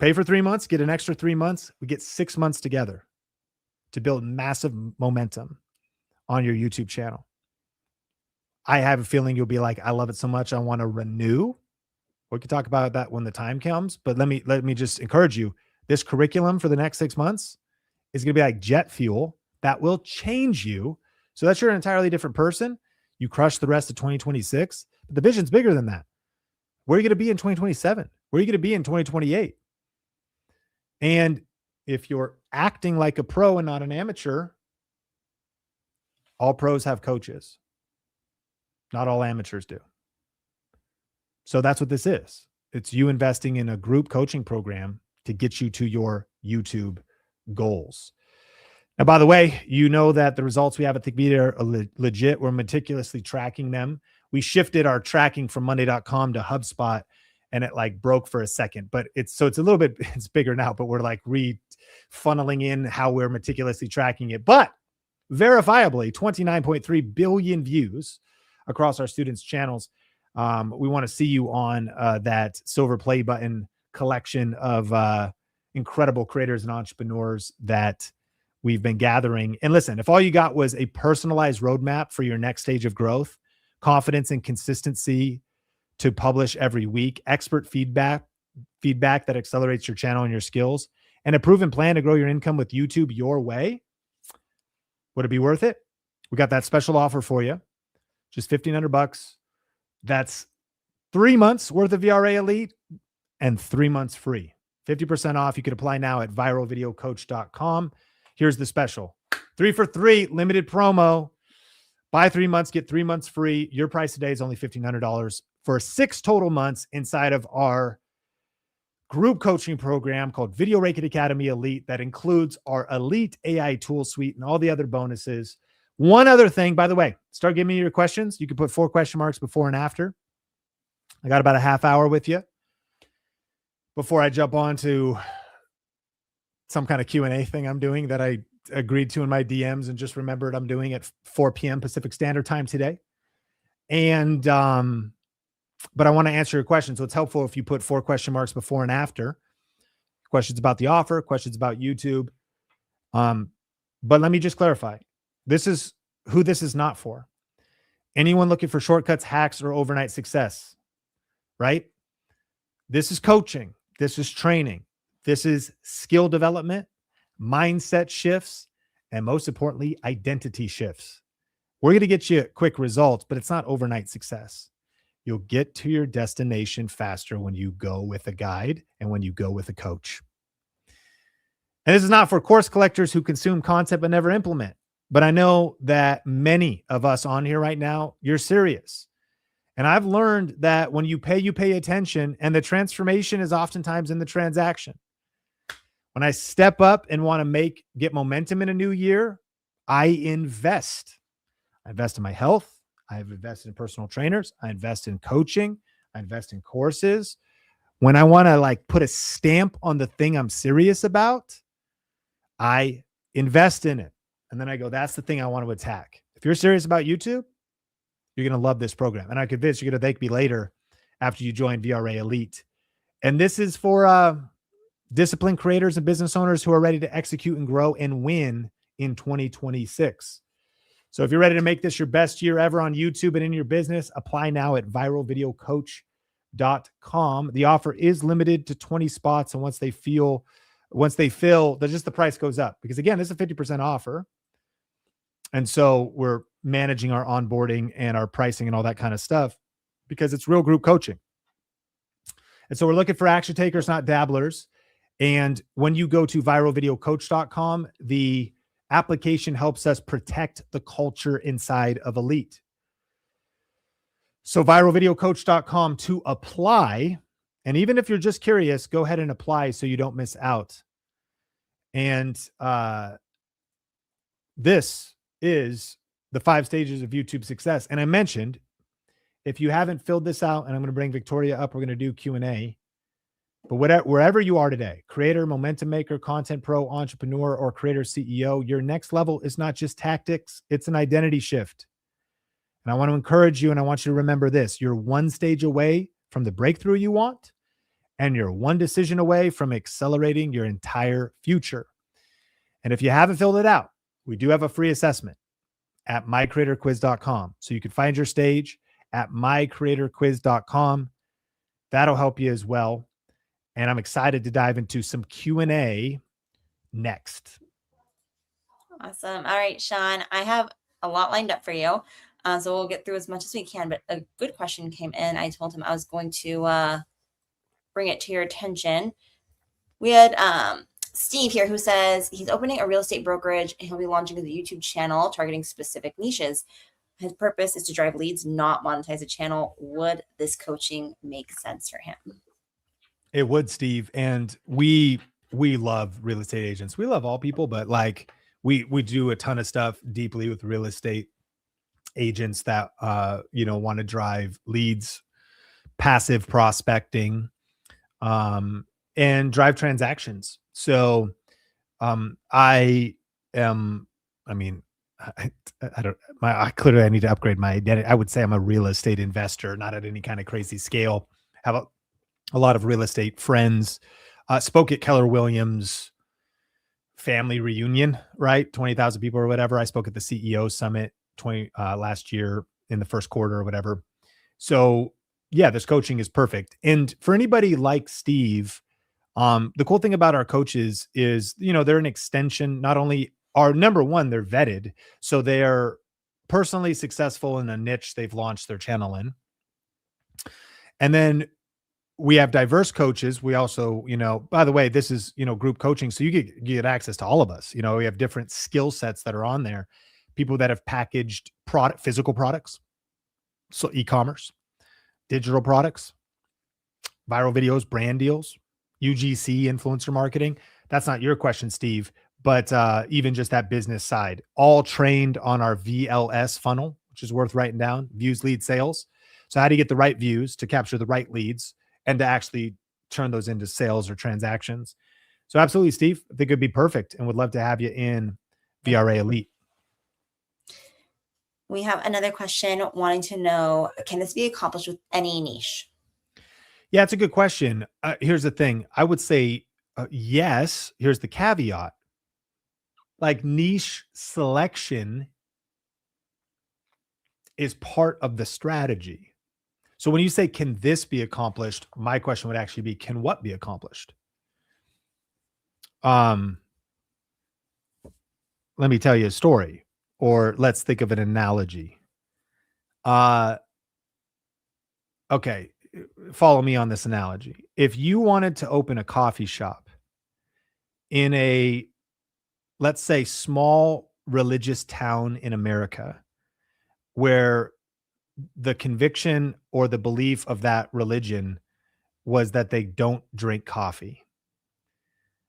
Pay for 3 months, get an extra 3 months. We get 6 months together to build massive momentum on your YouTube channel. I have a feeling you'll be like, I love it so much, I want to renew. We can talk about that when the time comes, but let me just encourage you. This curriculum for the next 6 months is going to be like jet fuel that will change you so that you're an entirely different person. You crush the rest of 2026, but the vision's bigger than that. Where are you going to be in 2027? Where are you going to be in 2028? And if you're acting like a pro and not an amateur, all pros have coaches. Not all amateurs do. So that's what this is. It's you investing in a group coaching program to get you to your YouTube goals. Now, by the way, you know that the results we have at ThinkMedia are legit. We're meticulously tracking them. We shifted our tracking from Monday.com to HubSpot, and it like broke for a second, but it's a little bit, it's bigger now, but we're like funneling in how we're meticulously tracking it. But verifiably 29.3 billion views across our students' channels. We want to see you on that silver play button collection of incredible creators and entrepreneurs that we've been gathering. And listen, if all you got was a personalized roadmap for your next stage of growth, confidence and consistency to publish every week, expert feedback that accelerates your channel and your skills, and a proven plan to grow your income with YouTube your way, would it be worth it? We got that special offer for you. Just $1,500. That's 3 months worth of VRA Elite and 3 months free. 50% off. You can apply now at viralvideocoach.com. Here's the special 3-for-3 limited promo. Buy 3 months, get 3 months free. Your price today is only $1,500 for 6 total months inside of our group coaching program called Video Rake Academy Elite that includes our Elite AI tool suite and all the other bonuses. One other thing, by the way, start giving me your questions. You can put 4 question marks before and after. I got about a half hour with you before I jump on to some kind of Q&A thing I'm doing that I agreed to in my DMs and just remembered I'm doing at 4 p.m. Pacific Standard Time today. And, but I want to answer your question. So it's helpful if you put 4 question marks before and after. Questions about the offer, questions about YouTube. But let me just clarify. This is who this is not for. Anyone looking for shortcuts, hacks, or overnight success, right? This is coaching. This is training. This is skill development, mindset shifts, and most importantly, identity shifts. We're going to get you quick results, but it's not overnight success. You'll get to your destination faster when you go with a guide and when you go with a coach. And this is not for course collectors who consume content but never implement. But I know that many of us on here right now, you're serious. And I've learned that when you pay attention, and the transformation is oftentimes in the transaction. When I step up and want to get momentum in a new year, I invest. I invest in my health. I've invested in personal trainers. I invest in coaching. I invest in courses. When I want to like put a stamp on the thing I'm serious about, I invest in it. And then I go, that's the thing I want to attack. If you're serious about YouTube, you're going to love this program. And I'm convinced you're going to thank me later after you join VRA Elite. And this is for disciplined creators and business owners who are ready to execute and grow and win in 2026. So if you're ready to make this your best year ever on YouTube and in your business, apply now at viralvideocoach.com. The offer is limited to 20 spots. And once they fill, the price goes up. Because again, this is a 50% offer. And so we're managing our onboarding and our pricing and all that kind of stuff because it's real group coaching. And so we're looking for action takers, not dabblers. And when you go to viralvideocoach.com, the application helps us protect the culture inside of Elite. So viralvideocoach.com to apply. And even if you're just curious, go ahead and apply so you don't miss out. And this is the 5 stages of YouTube success. And I mentioned, if you haven't filled this out, and I'm going to bring Victoria up, we're going to do Q&A. But wherever you are today, creator, momentum maker, content pro, entrepreneur, or creator CEO, your next level is not just tactics, it's an identity shift. And I want to encourage you, and I want you to remember this: you're one stage away from the breakthrough you want, and you're one decision away from accelerating your entire future. And if you haven't filled it out, we do have a free assessment at mycreatorquiz.com. So you can find your stage at mycreatorquiz.com. That'll help you as well. And I'm excited to dive into some Q&A next. Awesome. All right, Sean, I have a lot lined up for you. So we'll get through as much as we can, but a good question came in. I told him I was going to bring it to your attention. We had Steve here who says he's opening a real estate brokerage and he'll be launching a YouTube channel targeting specific niches. His purpose is to drive leads, not monetize a channel. Would this coaching make sense for him? It would, Steve. And we love real estate agents. We love all people, but like we do a ton of stuff deeply with real estate agents that want to drive leads, passive prospecting, and drive transactions. So I clearly need to upgrade my identity. I would say I'm a real estate investor, not at any kind of crazy scale. Have a lot of real estate friends. Spoke at Keller Williams family reunion, right? 20,000 people or whatever. I spoke at the CEO summit last year in the first quarter or whatever. So yeah, this coaching is perfect. And for anybody like Steve, the cool thing about our coaches is, they're an extension. Not only are, number one, they're vetted. So they're personally successful in a niche they've launched their channel in. And then we have diverse coaches. We also, by the way, this is, group coaching. So you get access to all of us. We have different skill sets that are on there. People that have packaged physical products. So e-commerce, digital products, viral videos, brand deals, UGC, influencer marketing. That's not your question, Steve, but even just that business side, all trained on our VLS funnel, which is worth writing down: views, lead, sales. So how do you get the right views to capture the right leads and to actually turn those into sales or transactions? So absolutely, Steve, I think it'd be perfect, and would love to have you in VRA Elite. We have another question wanting to know, can this be accomplished with any niche? Yeah, it's a good question. Here's the thing. I would say yes. Here's the caveat. Like, niche selection is part of the strategy. So when you say, can this be accomplished? My question would actually be, can what be accomplished? Let me tell you a story, or let's think of an analogy. Okay. Follow me on this analogy. If you wanted to open a coffee shop in a, let's say, small religious town in America, where the conviction or the belief of that religion was that they don't drink coffee,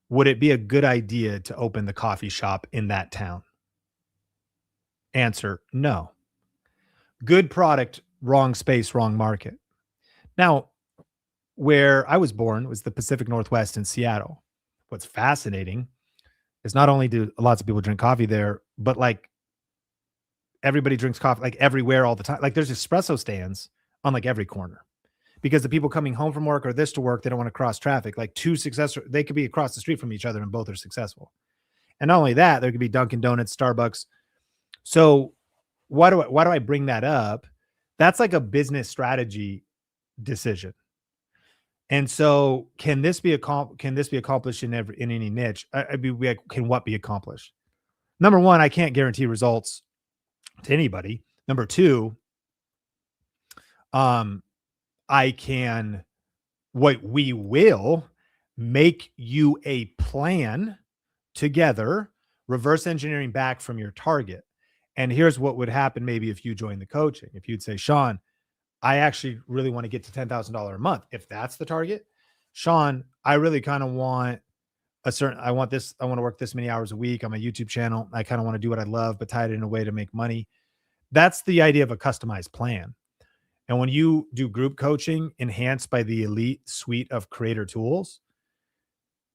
would it be a good idea to open the coffee shop in that town? Answer: no. Good product, wrong space, wrong market. Now, where I was born was the Pacific Northwest in Seattle. What's fascinating is not only do lots of people drink coffee there, but like everybody drinks coffee like everywhere all the time. Like there's espresso stands on like every corner, because the people coming home from work or this to work, they don't want to cross traffic. Like they could be across the street from each other and both are successful. And not only that, there could be Dunkin' Donuts, Starbucks. So why do I bring that up? That's like a business strategy decision. And so can this be accomplished in any niche? Can what be accomplished? Number one, I can't guarantee results to anybody. Number two, we will make you a plan together, reverse engineering back from your target. And here's what would happen maybe if you join the coaching. If you'd say, Sean, I actually really want to get to $10,000 a month. If that's the target, Sean, I really kind of want I want to work this many hours a week on my YouTube channel. I kind of want to do what I love, but tie it in a way to make money. That's the idea of a customized plan. And when you do group coaching enhanced by the elite suite of creator tools,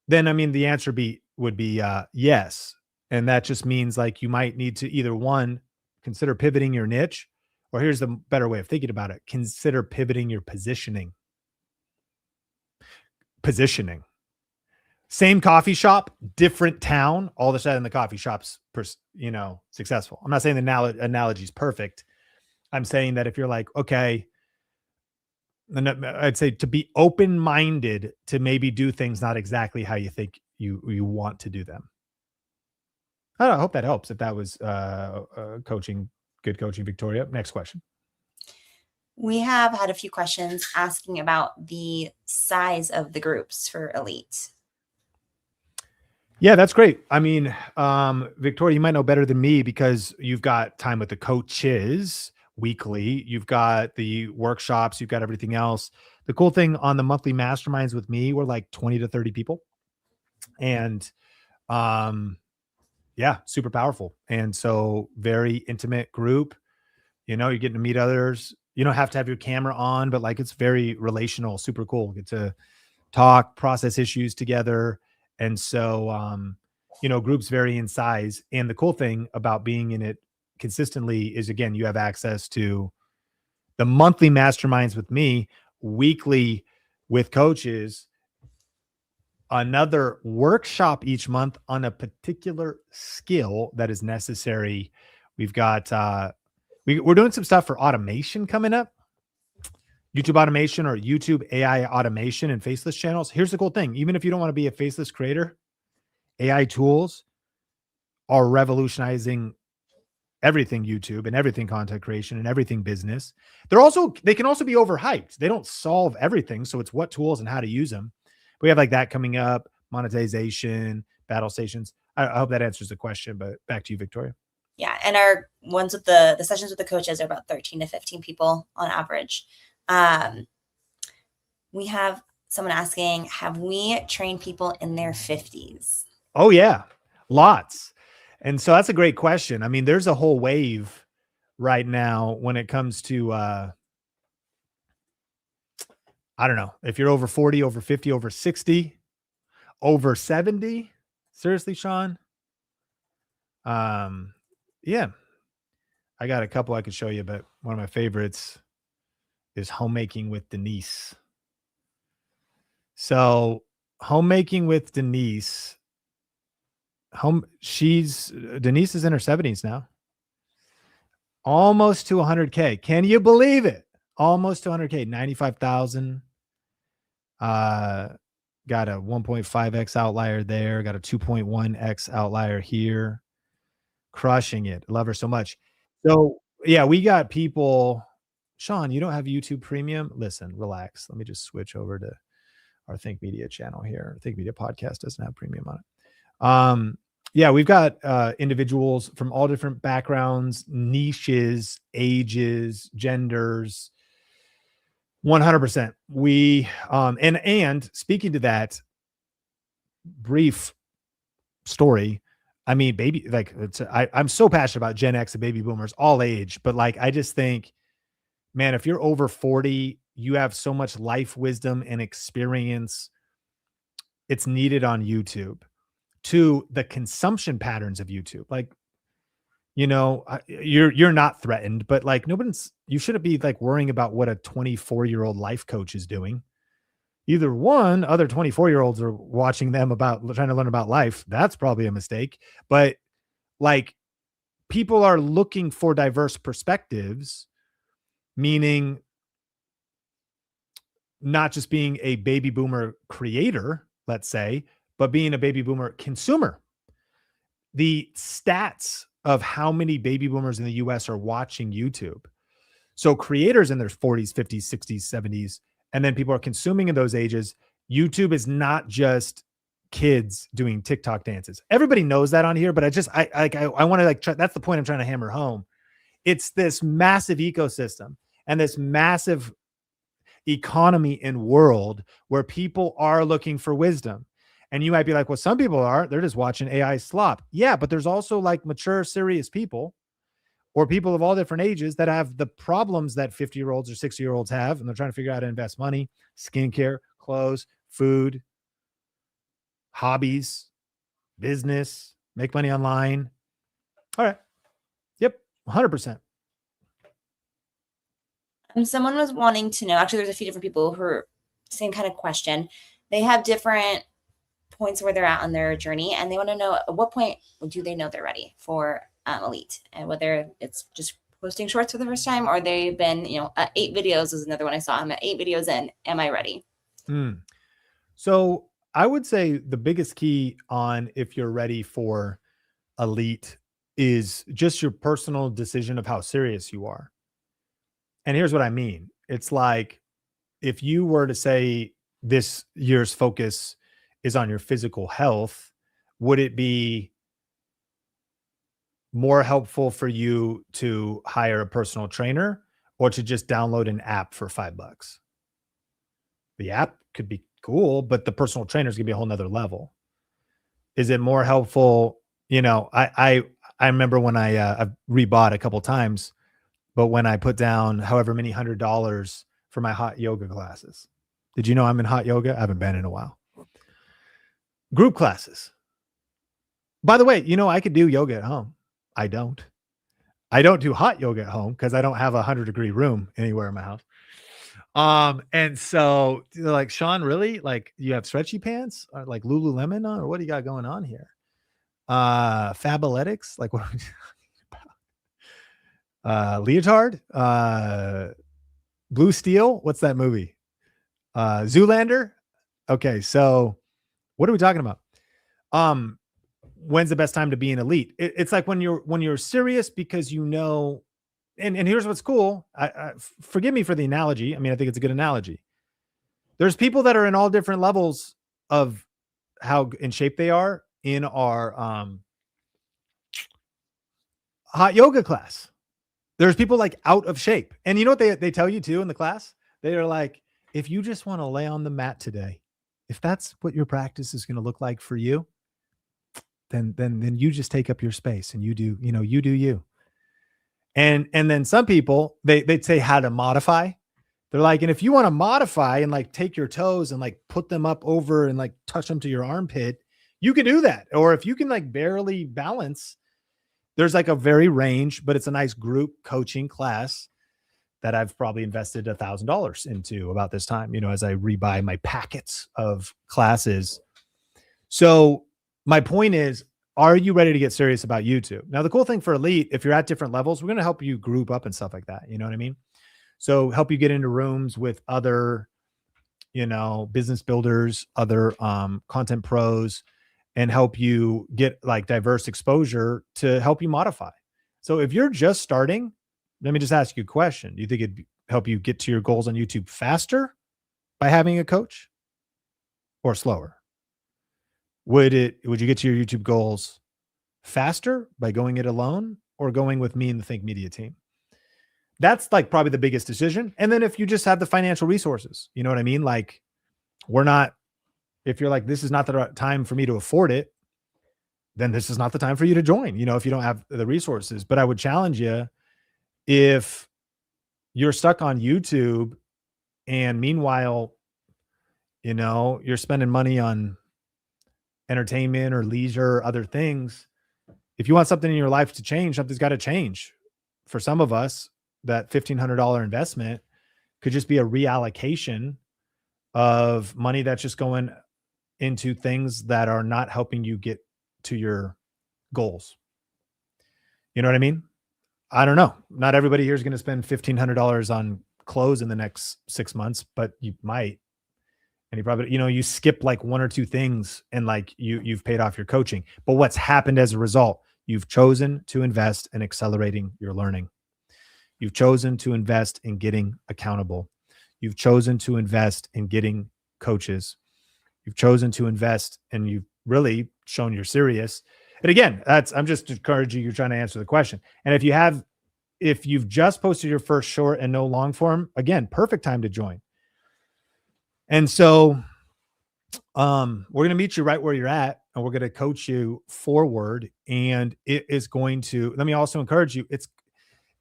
then I mean the answer would be yes. And that just means like you might need to either one, consider pivoting your niche, or here's the better way of thinking about it, consider pivoting your positioning. Positioning. Same coffee shop, different town. All of a sudden, the coffee shop's successful. I'm not saying the analogy is perfect. I'm saying that if you're like, okay, then I'd say to be open-minded to maybe do things not exactly how you think you want to do them. I don't know, I hope that helps. If that was good coaching, Victoria. Next question. We have had a few questions asking about the size of the groups for elite. Yeah, that's great. I mean, Victoria, you might know better than me because you've got time with the coaches weekly. You've got the workshops. You've got everything else. The cool thing on the monthly masterminds with me, we're like 20 to 30 people. And yeah, super powerful. And so very intimate group. You're getting to meet others. You don't have to have your camera on, but like it's very relational, super cool. Get to talk, process issues together. And so, groups vary in size. And the cool thing about being in it consistently is, again, you have access to the monthly masterminds with me, weekly with coaches, another workshop each month on a particular skill that is necessary. We've got, we're doing some stuff for automation coming up. YouTube automation or YouTube AI automation and faceless channels. Here's the cool thing. Even if you don't want to be a faceless creator, AI tools are revolutionizing everything YouTube and everything content creation and everything business. They can also be overhyped. They don't solve everything. So it's what tools and how to use them. We have like that coming up, monetization, battle stations. I hope that answers the question, but back to you, Victoria. Yeah. And our ones with the sessions with the coaches are about 13 to 15 people on average. We have someone asking, have we trained people in their 50s? Oh yeah, lots. And so that's a great question. I mean, there's a whole wave right now when it comes to, I don't know, if you're over 40, over 50, over 60, over 70. Seriously, Sean? Yeah, I got a couple I could show you, but one of my favorites is homemaking with Denise. So homemaking with Denise, Denise is in her 70s now. Almost to 100K. Can you believe it? Almost to 100K, 95,000. Got a 1.5x outlier there. Got a 2.1x outlier here. Crushing it. Love her so much. So yeah, we got people. Sean, you don't have YouTube Premium? Listen, relax. Let me just switch over to our Think Media channel here. Think Media podcast doesn't have premium on it. Yeah, we've got individuals from all different backgrounds, niches, ages, genders. 100%. We and speaking to that brief story, I mean, baby, like I'm so passionate about Gen X and baby boomers, all age, but like I just think, man, if you're over 40, you have so much life wisdom and experience. It's needed on YouTube. To the consumption patterns of YouTube, like, you're not threatened, but like you shouldn't be like worrying about what a 24-year-old life coach is doing. Either one, other 24-year-olds are watching them trying to learn about life. That's probably a mistake. But like people are looking for diverse perspectives, meaning not just being a baby boomer creator, let's say, but being a baby boomer consumer. The stats of how many baby boomers in the US are watching YouTube. So creators in their 40s, 50s, 60s, 70s, and then people are consuming in those ages. YouTube is not just kids doing TikTok dances. Everybody knows that on here, but I want to try. That's the point I'm trying to hammer home. It's this massive ecosystem and this massive economy and world where people are looking for wisdom. And you might be like, well, some people they're just watching AI slop. Yeah, but there's also like mature, serious people or people of all different ages that have the problems that 50-year-olds or 60-year-olds have, and they're trying to figure out how to invest money, skincare, clothes, food, hobbies, business, make money online. All right. Yep. 100%. Someone was wanting to know, actually, there's a few different people who are same kind of question. They have different points where they're at on their journey, and they want to know at what point do they know they're ready for elite, and whether it's just posting shorts for the first time, or they've been, 8 videos is another one I saw. I'm at 8 videos in. Am I ready? So I would say the biggest key on if you're ready for elite is just your personal decision of how serious you are. And here's what I mean. It's like if you were to say this year's focus is on your physical health, would it be more helpful for you to hire a personal trainer or to just download an app for $5? The app could be cool, but the personal trainer is gonna be a whole nother level. Is it more helpful? I remember when I've rebought a couple times, but when I put down however many $100 for my hot yoga classes. Did you know I'm in hot yoga? I haven't been in a while. Group classes. By the way, I could do yoga at home. I don't do hot yoga at home because I don't have a 100-degree room anywhere in my house. And so they're like, Sean, really? Like, you have stretchy pants or like Lululemon on, or what do you got going on here? Fabletics? Like, what are we talking about? Leotard? Blue Steel? What's that movie? Zoolander? Okay, so what are we talking about? When's the best time to be an elite? It's like when you're serious because and here's what's cool. Forgive me for the analogy. I mean, I think it's a good analogy. There's people that are in all different levels of how in shape they are in our hot yoga class. There's people like out of shape. And you know what they tell you too in the class? They are like, if you just want to lay on the mat today, if that's what your practice is going to look like for you, then you just take up your space and you do you. And then some people they'd say how to modify. They're like, and if you want to modify and like take your toes and like put them up over and like touch them to your armpit, you can do that. Or if you can like barely balance, there's like a very range, but it's a nice group coaching class that I've probably invested $1,000 into about this time, as I rebuy my packets of classes. So my point is, are you ready to get serious about YouTube? Now, the cool thing for elite, if you're at different levels, we're going to help you group up and stuff like that. You know what I mean? So help you get into rooms with other, business builders, other content pros, and help you get like diverse exposure to help you modify. So if you're just starting, let me just ask you a question. Do you think it'd help you get to your goals on YouTube faster by having a coach or slower? Would you get to your YouTube goals faster by going it alone or going with me and the Think Media team? That's like probably the biggest decision. And then if you just have the financial resources, you know what I mean? Like if you're like, this is not the right time for me to afford it, then this is not the time for you to join, if you don't have the resources. But I would challenge you, if you're stuck on YouTube and meanwhile, you're spending money on entertainment or leisure or other things, if you want something in your life to change, something's got to change. For some of us, that $1,500 investment could just be a reallocation of money that's just going into things that are not helping you get to your goals. You know what I mean? I don't know. Not everybody here is going to spend $1,500 on clothes in the next 6 months, but you might. And you probably, you skip like one or two things and like you've paid off your coaching. But what's happened as a result? You've chosen to invest in accelerating your learning. You've chosen to invest in getting accountable. You've chosen to invest in getting coaches. You've chosen to invest, and you've really shown you're serious. And again, I'm just encouraging you, trying to answer the question. And if you've just posted your first short and no long form, again, perfect time to join. And so we're going to meet you right where you're at, and we're going to coach you forward. And it is going to, let me also encourage you,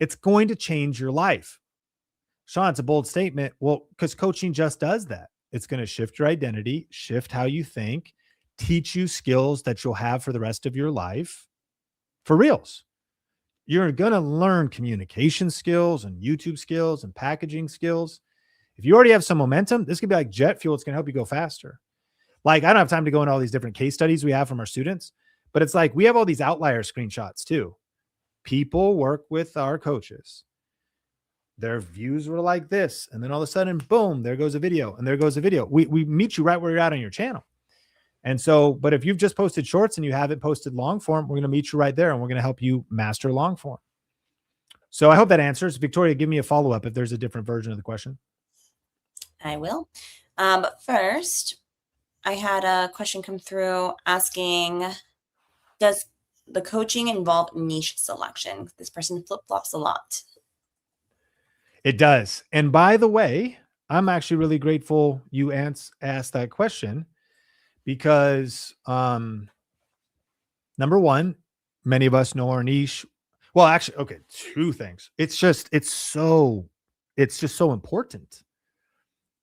It's going to change your life. Sean, it's a bold statement. Well, because coaching just does that. It's going to shift your identity, shift how you think, teach you skills that you'll have for the rest of your life. For reals. You're going to learn communication skills and YouTube skills and packaging skills. If you already have some momentum, this could be like jet fuel. It's going to help you go faster. Like, I don't have time to go into all these different case studies we have from our students, but it's like we have all these outlier screenshots too. People work with our coaches. Their views were like this. And then all of a sudden, boom, there goes a video and there goes a video. We meet you right where you're at on your channel. And so, but if you've just posted shorts and you haven't posted long form, we're going to meet you right there and we're going to help you master long form. So I hope that answers. Victoria, give me a follow-up if there's a different version of the question. I will. But first, I had a question come through asking, does the coaching involve niche selection? This person flip-flops a lot. It does. And by the way, I'm actually really grateful you asked that question because number one, many of us know our niche. Well, actually, okay, two things. It's just so important.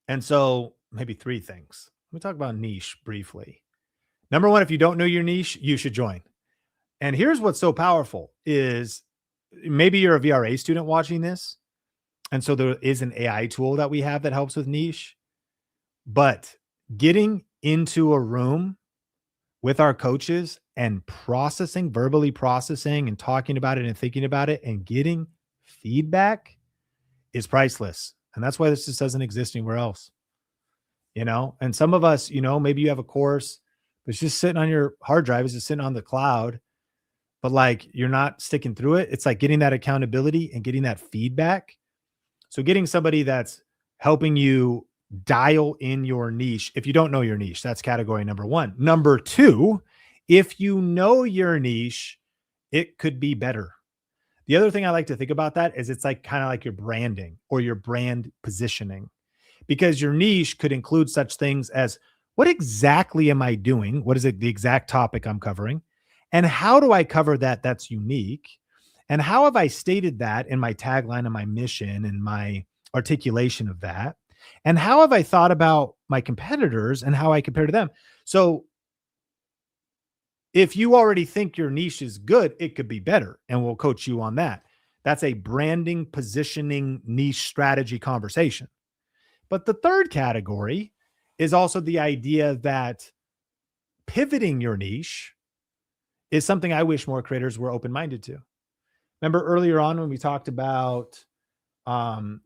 And so maybe three things. Let me talk about niche briefly. Number one, if you don't know your niche, you should join. And here's what's so powerful is maybe you're a VRA student watching this. And so there is an AI tool that we have that helps with niche, but getting into a room with our coaches and verbally processing and talking about it and thinking about it and getting feedback is priceless. And that's why this just doesn't exist anywhere else, and some of us, maybe you have a course, but it's just sitting on your hard drive, it's just sitting on the cloud, but like, you're not sticking through it. It's like getting that accountability and getting that feedback. So getting somebody that's helping you dial in your niche. If you don't know your niche, that's category number one. Number two, if you know your niche, it could be better. The other thing I like to think about that is it's like kind of like your branding or your brand positioning, because your niche could include such things as what exactly am I doing? What is it, the exact topic I'm covering? And how do I cover that that's unique? And how have I stated that in my tagline and my mission and my articulation of that? And how have I thought about my competitors and how I compare to them? So if you already think your niche is good, it could be better. And we'll coach you on that. That's a branding, positioning, niche strategy conversation. But the third category is also the idea that pivoting your niche is something I wish more creators were open-minded to. Remember earlier on when we talked about our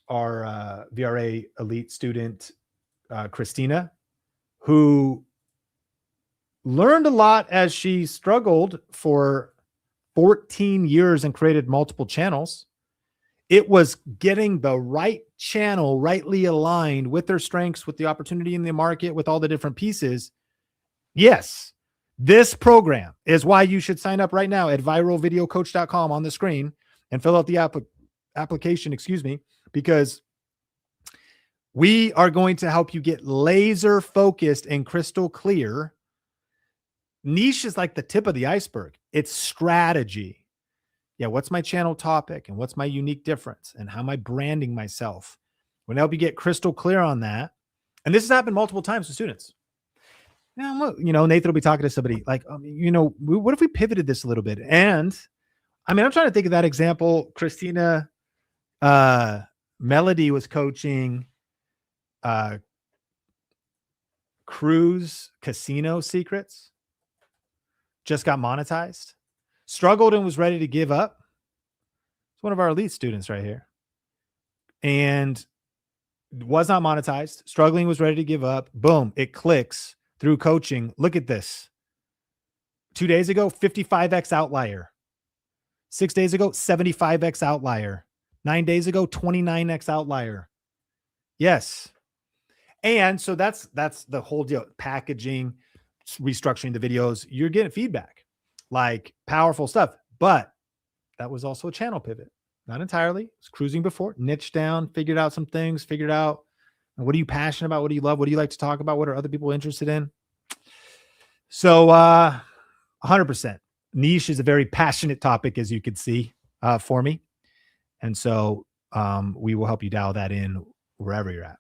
VRA elite student, Christina, who learned a lot as she struggled for 14 years and created multiple channels. It was getting the right channel rightly aligned with their strengths, with the opportunity in the market, with all the different pieces. Yes, this program is why you should sign up right now at viralvideocoach.com on the screen and fill out the application, because we are going to help you get laser focused and crystal clear. Niche is like the tip of the iceberg. It's strategy. Yeah, what's my channel topic and what's my unique difference and how am I branding myself? We're gonna help you get crystal clear on that. And this has happened multiple times with students. Now, Nathan will be talking to somebody like, what if we pivoted this a little bit? And I'm trying to think of that example. Christina, Melody was coaching cruise casino secrets. Just got monetized, struggled and was ready to give up. It's one of our elite students right here. And was not monetized, struggling, was ready to give up. Boom, it clicks through coaching. Look at this. 2 days ago, 55x outlier. 6 days ago, 75x outlier. 9 days ago, 29x outlier. Yes. And so that's the whole deal. Packaging, restructuring the videos, you're getting feedback, like powerful stuff. But that was also a channel pivot. Not entirely. It's cruising before, niche down, figured out some things, figured out what are you passionate about? What do you love? What do you like to talk about? What are other people interested in? So 100%. Niche is a very passionate topic, as you could see. for me. And so we will help you dial that in wherever you're at.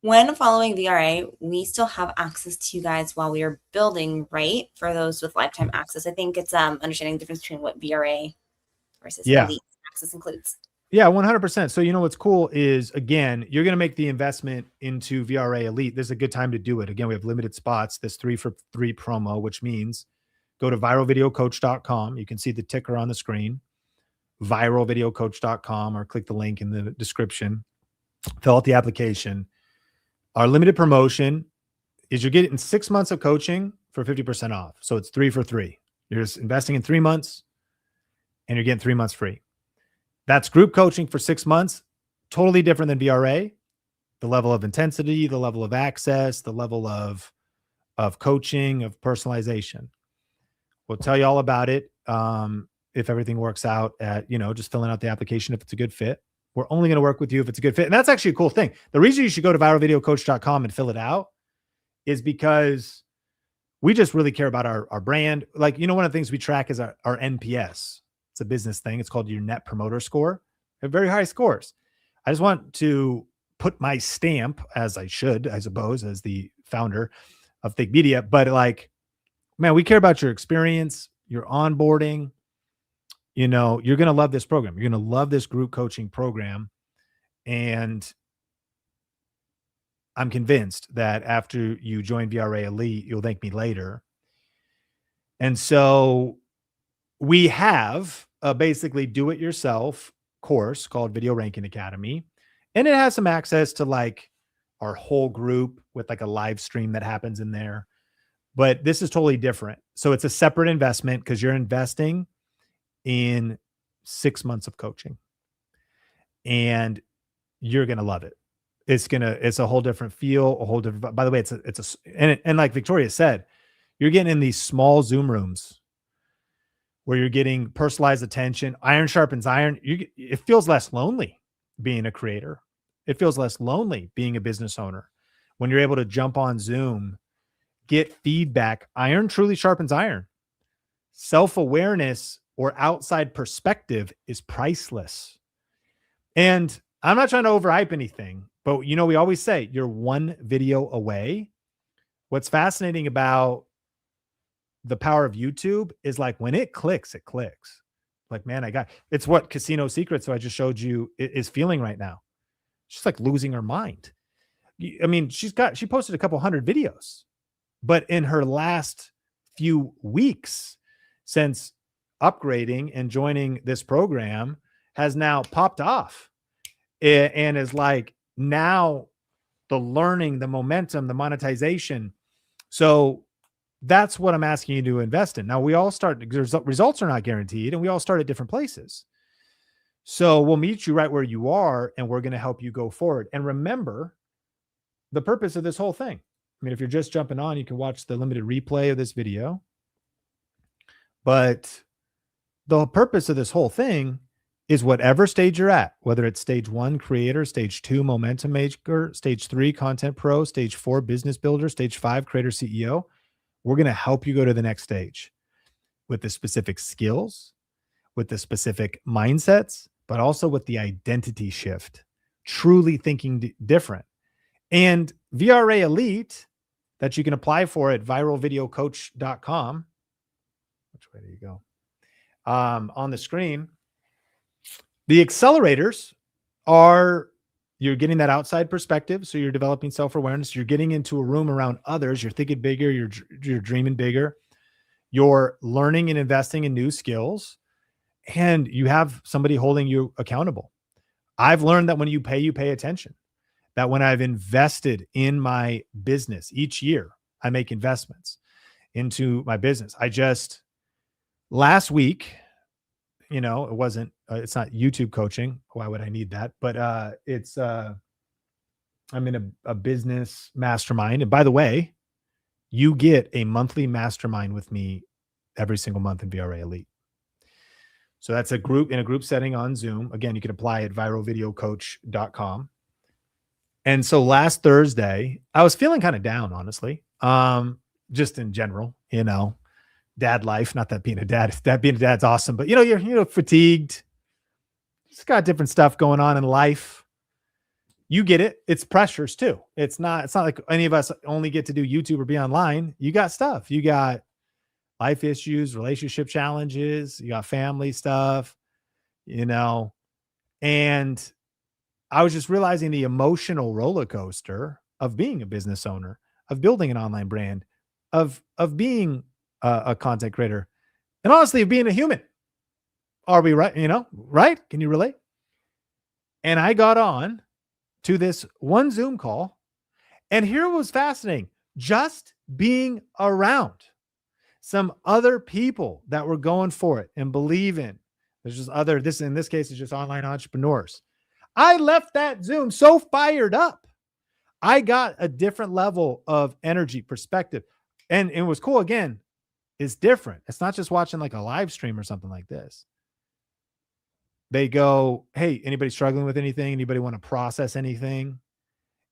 When following VRA, we still have access to you guys while we are building, right? For those with lifetime access. I think it's understanding the difference between what VRA versus elite access includes. Yeah, 100%. So, what's cool is, again, you're going to make the investment into VRA Elite. This is a good time to do it. Again, we have limited spots, this 3 for 3 promo, which means go to viralvideocoach.com. You can see the ticker on the screen, viralvideocoach.com, or click the link in the description. Fill out the application. Our limited promotion is you're getting 6 months of coaching for 50% off. So it's 3 for 3. You're just investing in 3 months and you're getting 3 months free. That's group coaching for 6 months. Totally different than VRA. The level of intensity, the level of access, the level of coaching, of personalization. We'll tell you all about it if everything works out at, just filling out the application if it's a good fit. We're only going to work with you if it's a good fit. And that's actually a cool thing. The reason you should go to viralvideocoach.com and fill it out is because we just really care about our brand. Like, one of the things we track is our NPS. It's a business thing. It's called your Net Promoter Score. We have very high scores. I just want to put my stamp, as I should, I suppose, as the founder of Think Media. But man, we care about your experience, your onboarding. You're going to love this program. You're going to love this group coaching program. And I'm convinced that after you join VRA Elite, you'll thank me later. And so we have a basically do-it-yourself course called Video Ranking Academy. And it has some access to our whole group with a live stream that happens in there. But this is totally different. So it's a separate investment because you're investing in 6 months of coaching. And you're going to love it. It's a whole different feel, a whole different, by the way, and like Victoria said, you're getting in these small Zoom rooms where you're getting personalized attention. Iron sharpens iron. It feels less lonely being a creator. It feels less lonely being a business owner when you're able to jump on Zoom, get feedback. Iron truly sharpens iron. Self-awareness or outside perspective is priceless. And I'm not trying to overhype anything, but we always say you're one video away. What's fascinating about the power of YouTube is when it clicks, it clicks. Man, it's what Casino Secrets, so I just showed you, is feeling right now. She's losing her mind. I mean, she posted a couple hundred videos, but in her last few weeks since upgrading and joining this program has now popped off and is now the learning, the momentum, the monetization. So that's what I'm asking you to invest in. Now we all start, results are not guaranteed and we all start at different places. So we'll meet you right where you are and we're going to help you go forward. And remember the purpose of this whole thing. I mean, if you're just jumping on, you can watch the limited replay of this video. But the purpose of this whole thing is whatever stage you're at, whether it's stage 1, creator, stage 2, momentum maker, stage 3, content pro, stage 4, business builder, stage 5, creator, CEO, we're going to help you go to the next stage with the specific skills, with the specific mindsets, but also with the identity shift, truly thinking different. And VRA Elite that you can apply for at viralvideocoach.com. Which way do you go? On the screen, the accelerators are, you're getting that outside perspective. So you're developing self-awareness. You're getting into a room around others. You're thinking bigger. You're dreaming bigger. You're learning and investing in new skills. And you have somebody holding you accountable. I've learned that when you pay attention. That when I've invested in my business each year, I make investments into my business. Last week, it's not YouTube coaching. Why would I need that? But I'm in a business mastermind. And by the way, you get a monthly mastermind with me every single month in VRA Elite. So that's in a group setting on Zoom. Again, you can apply at viralvideocoach.com. And so last Thursday, I was feeling kind of down, honestly, just in general, dad life. Not that being a dad's awesome, but you're fatigued. It's got different stuff going on in life. You get it. It's pressures too. It's not like any of us only get to do YouTube or be online. You got stuff. You got life issues, relationship challenges, you got family stuff, and I was just realizing the emotional roller coaster of being a business owner, of building an online brand, of being a content creator, and honestly, of being a human. Are we right? Right? Can you relate? And I got on to this one Zoom call, and here was fascinating. Just being around some other people that were going for it and believing. There's just in this case, it's just online entrepreneurs. I left that Zoom so fired up. I got a different level of energy, perspective. And it was cool. Again, it's different. It's not just watching like a live stream or something like this. They go, hey, anybody struggling with anything? Anybody want to process anything?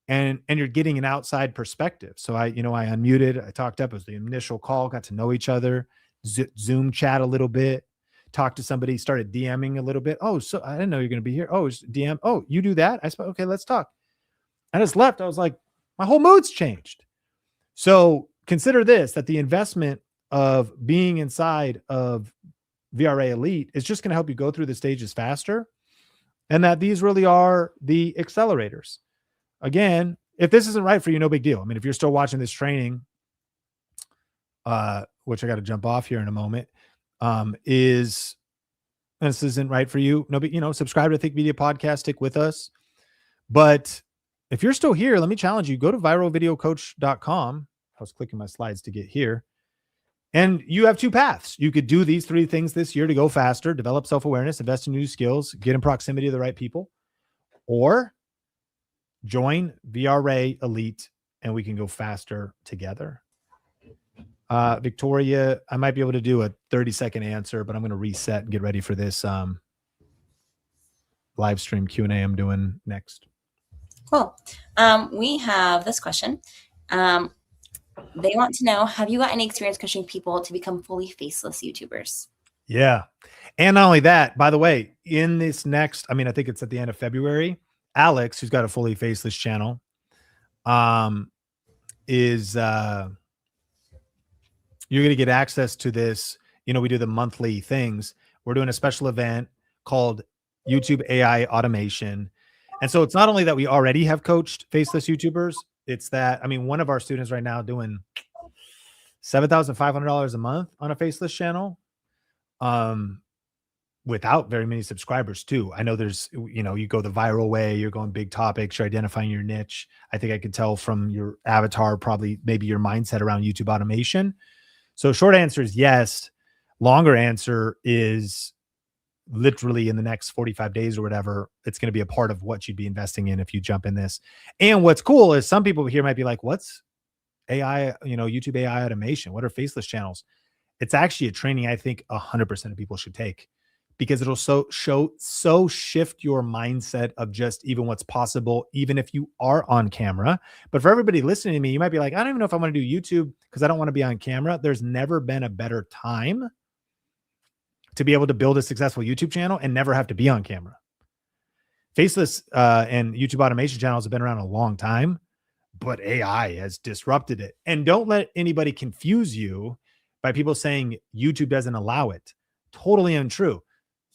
And you're getting an outside perspective. So I unmuted, I talked up. It was the initial call, got to know each other, Zoom chat a little bit, talked to somebody, started DMing a little bit. Oh, so I didn't know you're going to be here. Oh, it's DM. Oh, you do that? I said, okay, let's talk. I just left. I was like, my whole mood's changed. So consider this, that the investment of being inside of VRA Elite is just going to help you go through the stages faster. And that these really are the accelerators. Again, if this isn't right for you, no big deal. I mean, if you're still watching this training, which I got to jump off here in a moment, and this isn't right for you, no big, subscribe to Think Media Podcast, stick with us. But if you're still here, let me challenge you. Go to viralvideocoach.com. I was clicking my slides to get here. And you have two paths. You could do these 3 things this year to go faster, develop self-awareness, invest in new skills, get in proximity to the right people, or join VRA Elite and we can go faster together. Victoria, I might be able to do a 30-second answer, but I'm going to reset and get ready for this live stream Q&A I'm doing next. Cool. We have this question. They want to know, have you got any experience coaching people to become fully faceless YouTubers? Yeah. And not only that, by the way, in this next, I think it's at the end of February, Alex, who's got a fully faceless channel, is you're going to get access to this. We do the monthly things. We're doing a special event called YouTube AI Automation. And so it's not only that we already have coached faceless YouTubers, it's that, one of our students right now doing $7,500 a month on a faceless channel, without very many subscribers too. I know there's, you go the viral way, you're going big topics, you're identifying your niche. I think I could tell from your avatar, probably maybe your mindset around YouTube automation. So short answer is yes. Longer answer is literally in the next 45 days or whatever, it's going to be a part of what you'd be investing in if you jump in this. And what's cool is some people here might be like, what's AI, YouTube AI automation? What are faceless channels? It's actually a training I think 100% of people should take, because it'll so shift your mindset of just even what's possible, even if you are on camera. But for everybody listening to me, you might be like, I don't even know if I want to do YouTube because I don't want to be on camera. There's never been a better time to be able to build a successful YouTube channel and never have to be on camera. Faceless and YouTube automation channels have been around a long time, but AI has disrupted it. And don't let anybody confuse you by people saying YouTube doesn't allow it. Totally untrue.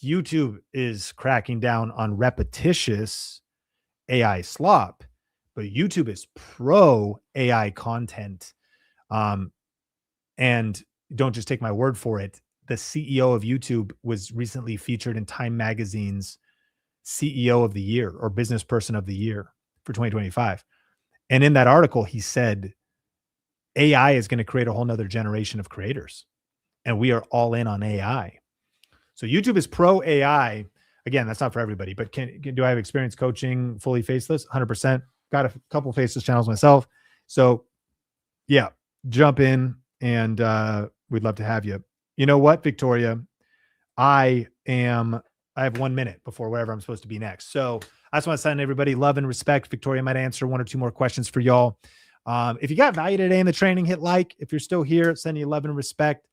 YouTube is cracking down on repetitious AI slop, but YouTube is pro AI content. And don't just take my word for it. The CEO of YouTube was recently featured in Time Magazine's CEO of the Year or Business Person of the Year for 2025. And in that article, he said, AI is going to create a whole nother generation of creators. And we are all in on AI. So YouTube is pro AI. Again, that's not for everybody, but do I have experience coaching fully faceless? 100%. Got a couple faceless channels myself. So yeah, jump in and we'd love to have you. You know what, Victoria? I have 1 minute before wherever I'm supposed to be next. So I just want to send everybody love and respect. Victoria might answer 1 or 2 more questions for y'all. If you got value today in the training, hit like. If you're still here, send you love and respect.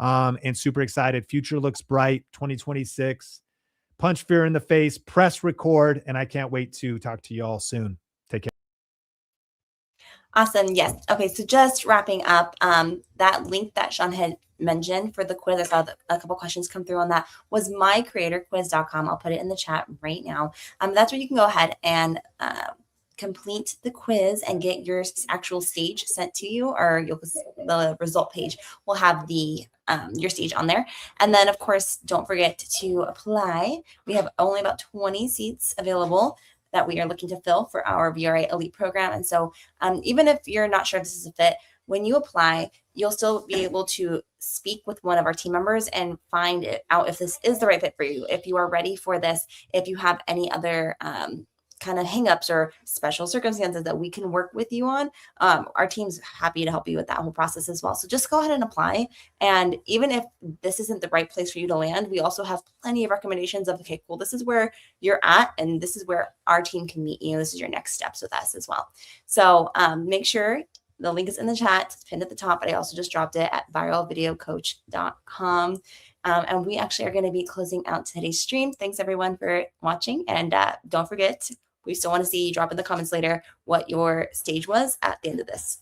and super excited. Future looks bright, 2026. Punch fear in the face, press record, and I can't wait to talk to y'all soon. Take care. Awesome. Yes. Okay. So just wrapping up, that link that Sean had mentioned for the quiz, I saw a couple questions come through on that, was mycreatorquiz.com. I'll put it in the chat right now. That's where you can go ahead and complete the quiz and get your actual stage sent to you, or the result page will have the your stage on there. And then, of course, don't forget to apply. We have only about 20 seats available that we are looking to fill for our VRA Elite program. And so even if you're not sure if this is a fit, when you apply, you'll still be able to speak with one of our team members and find out if this is the right fit for you, if you are ready for this, if you have any other kind of hangups or special circumstances that we can work with you on. Our team's happy to help you with that whole process as well. So just go ahead and apply. And even if this isn't the right place for you to land, we also have plenty of recommendations of, okay, cool, this is where you're at, and this is where our team can meet you. This is your next steps with us as well. So make sure the link is in the chat. It's pinned at the top, but I also just dropped it at viralvideocoach.com. And we actually are going to be closing out today's stream. Thanks everyone for watching. And don't forget, we still want to see you drop in the comments later what your stage was at the end of this.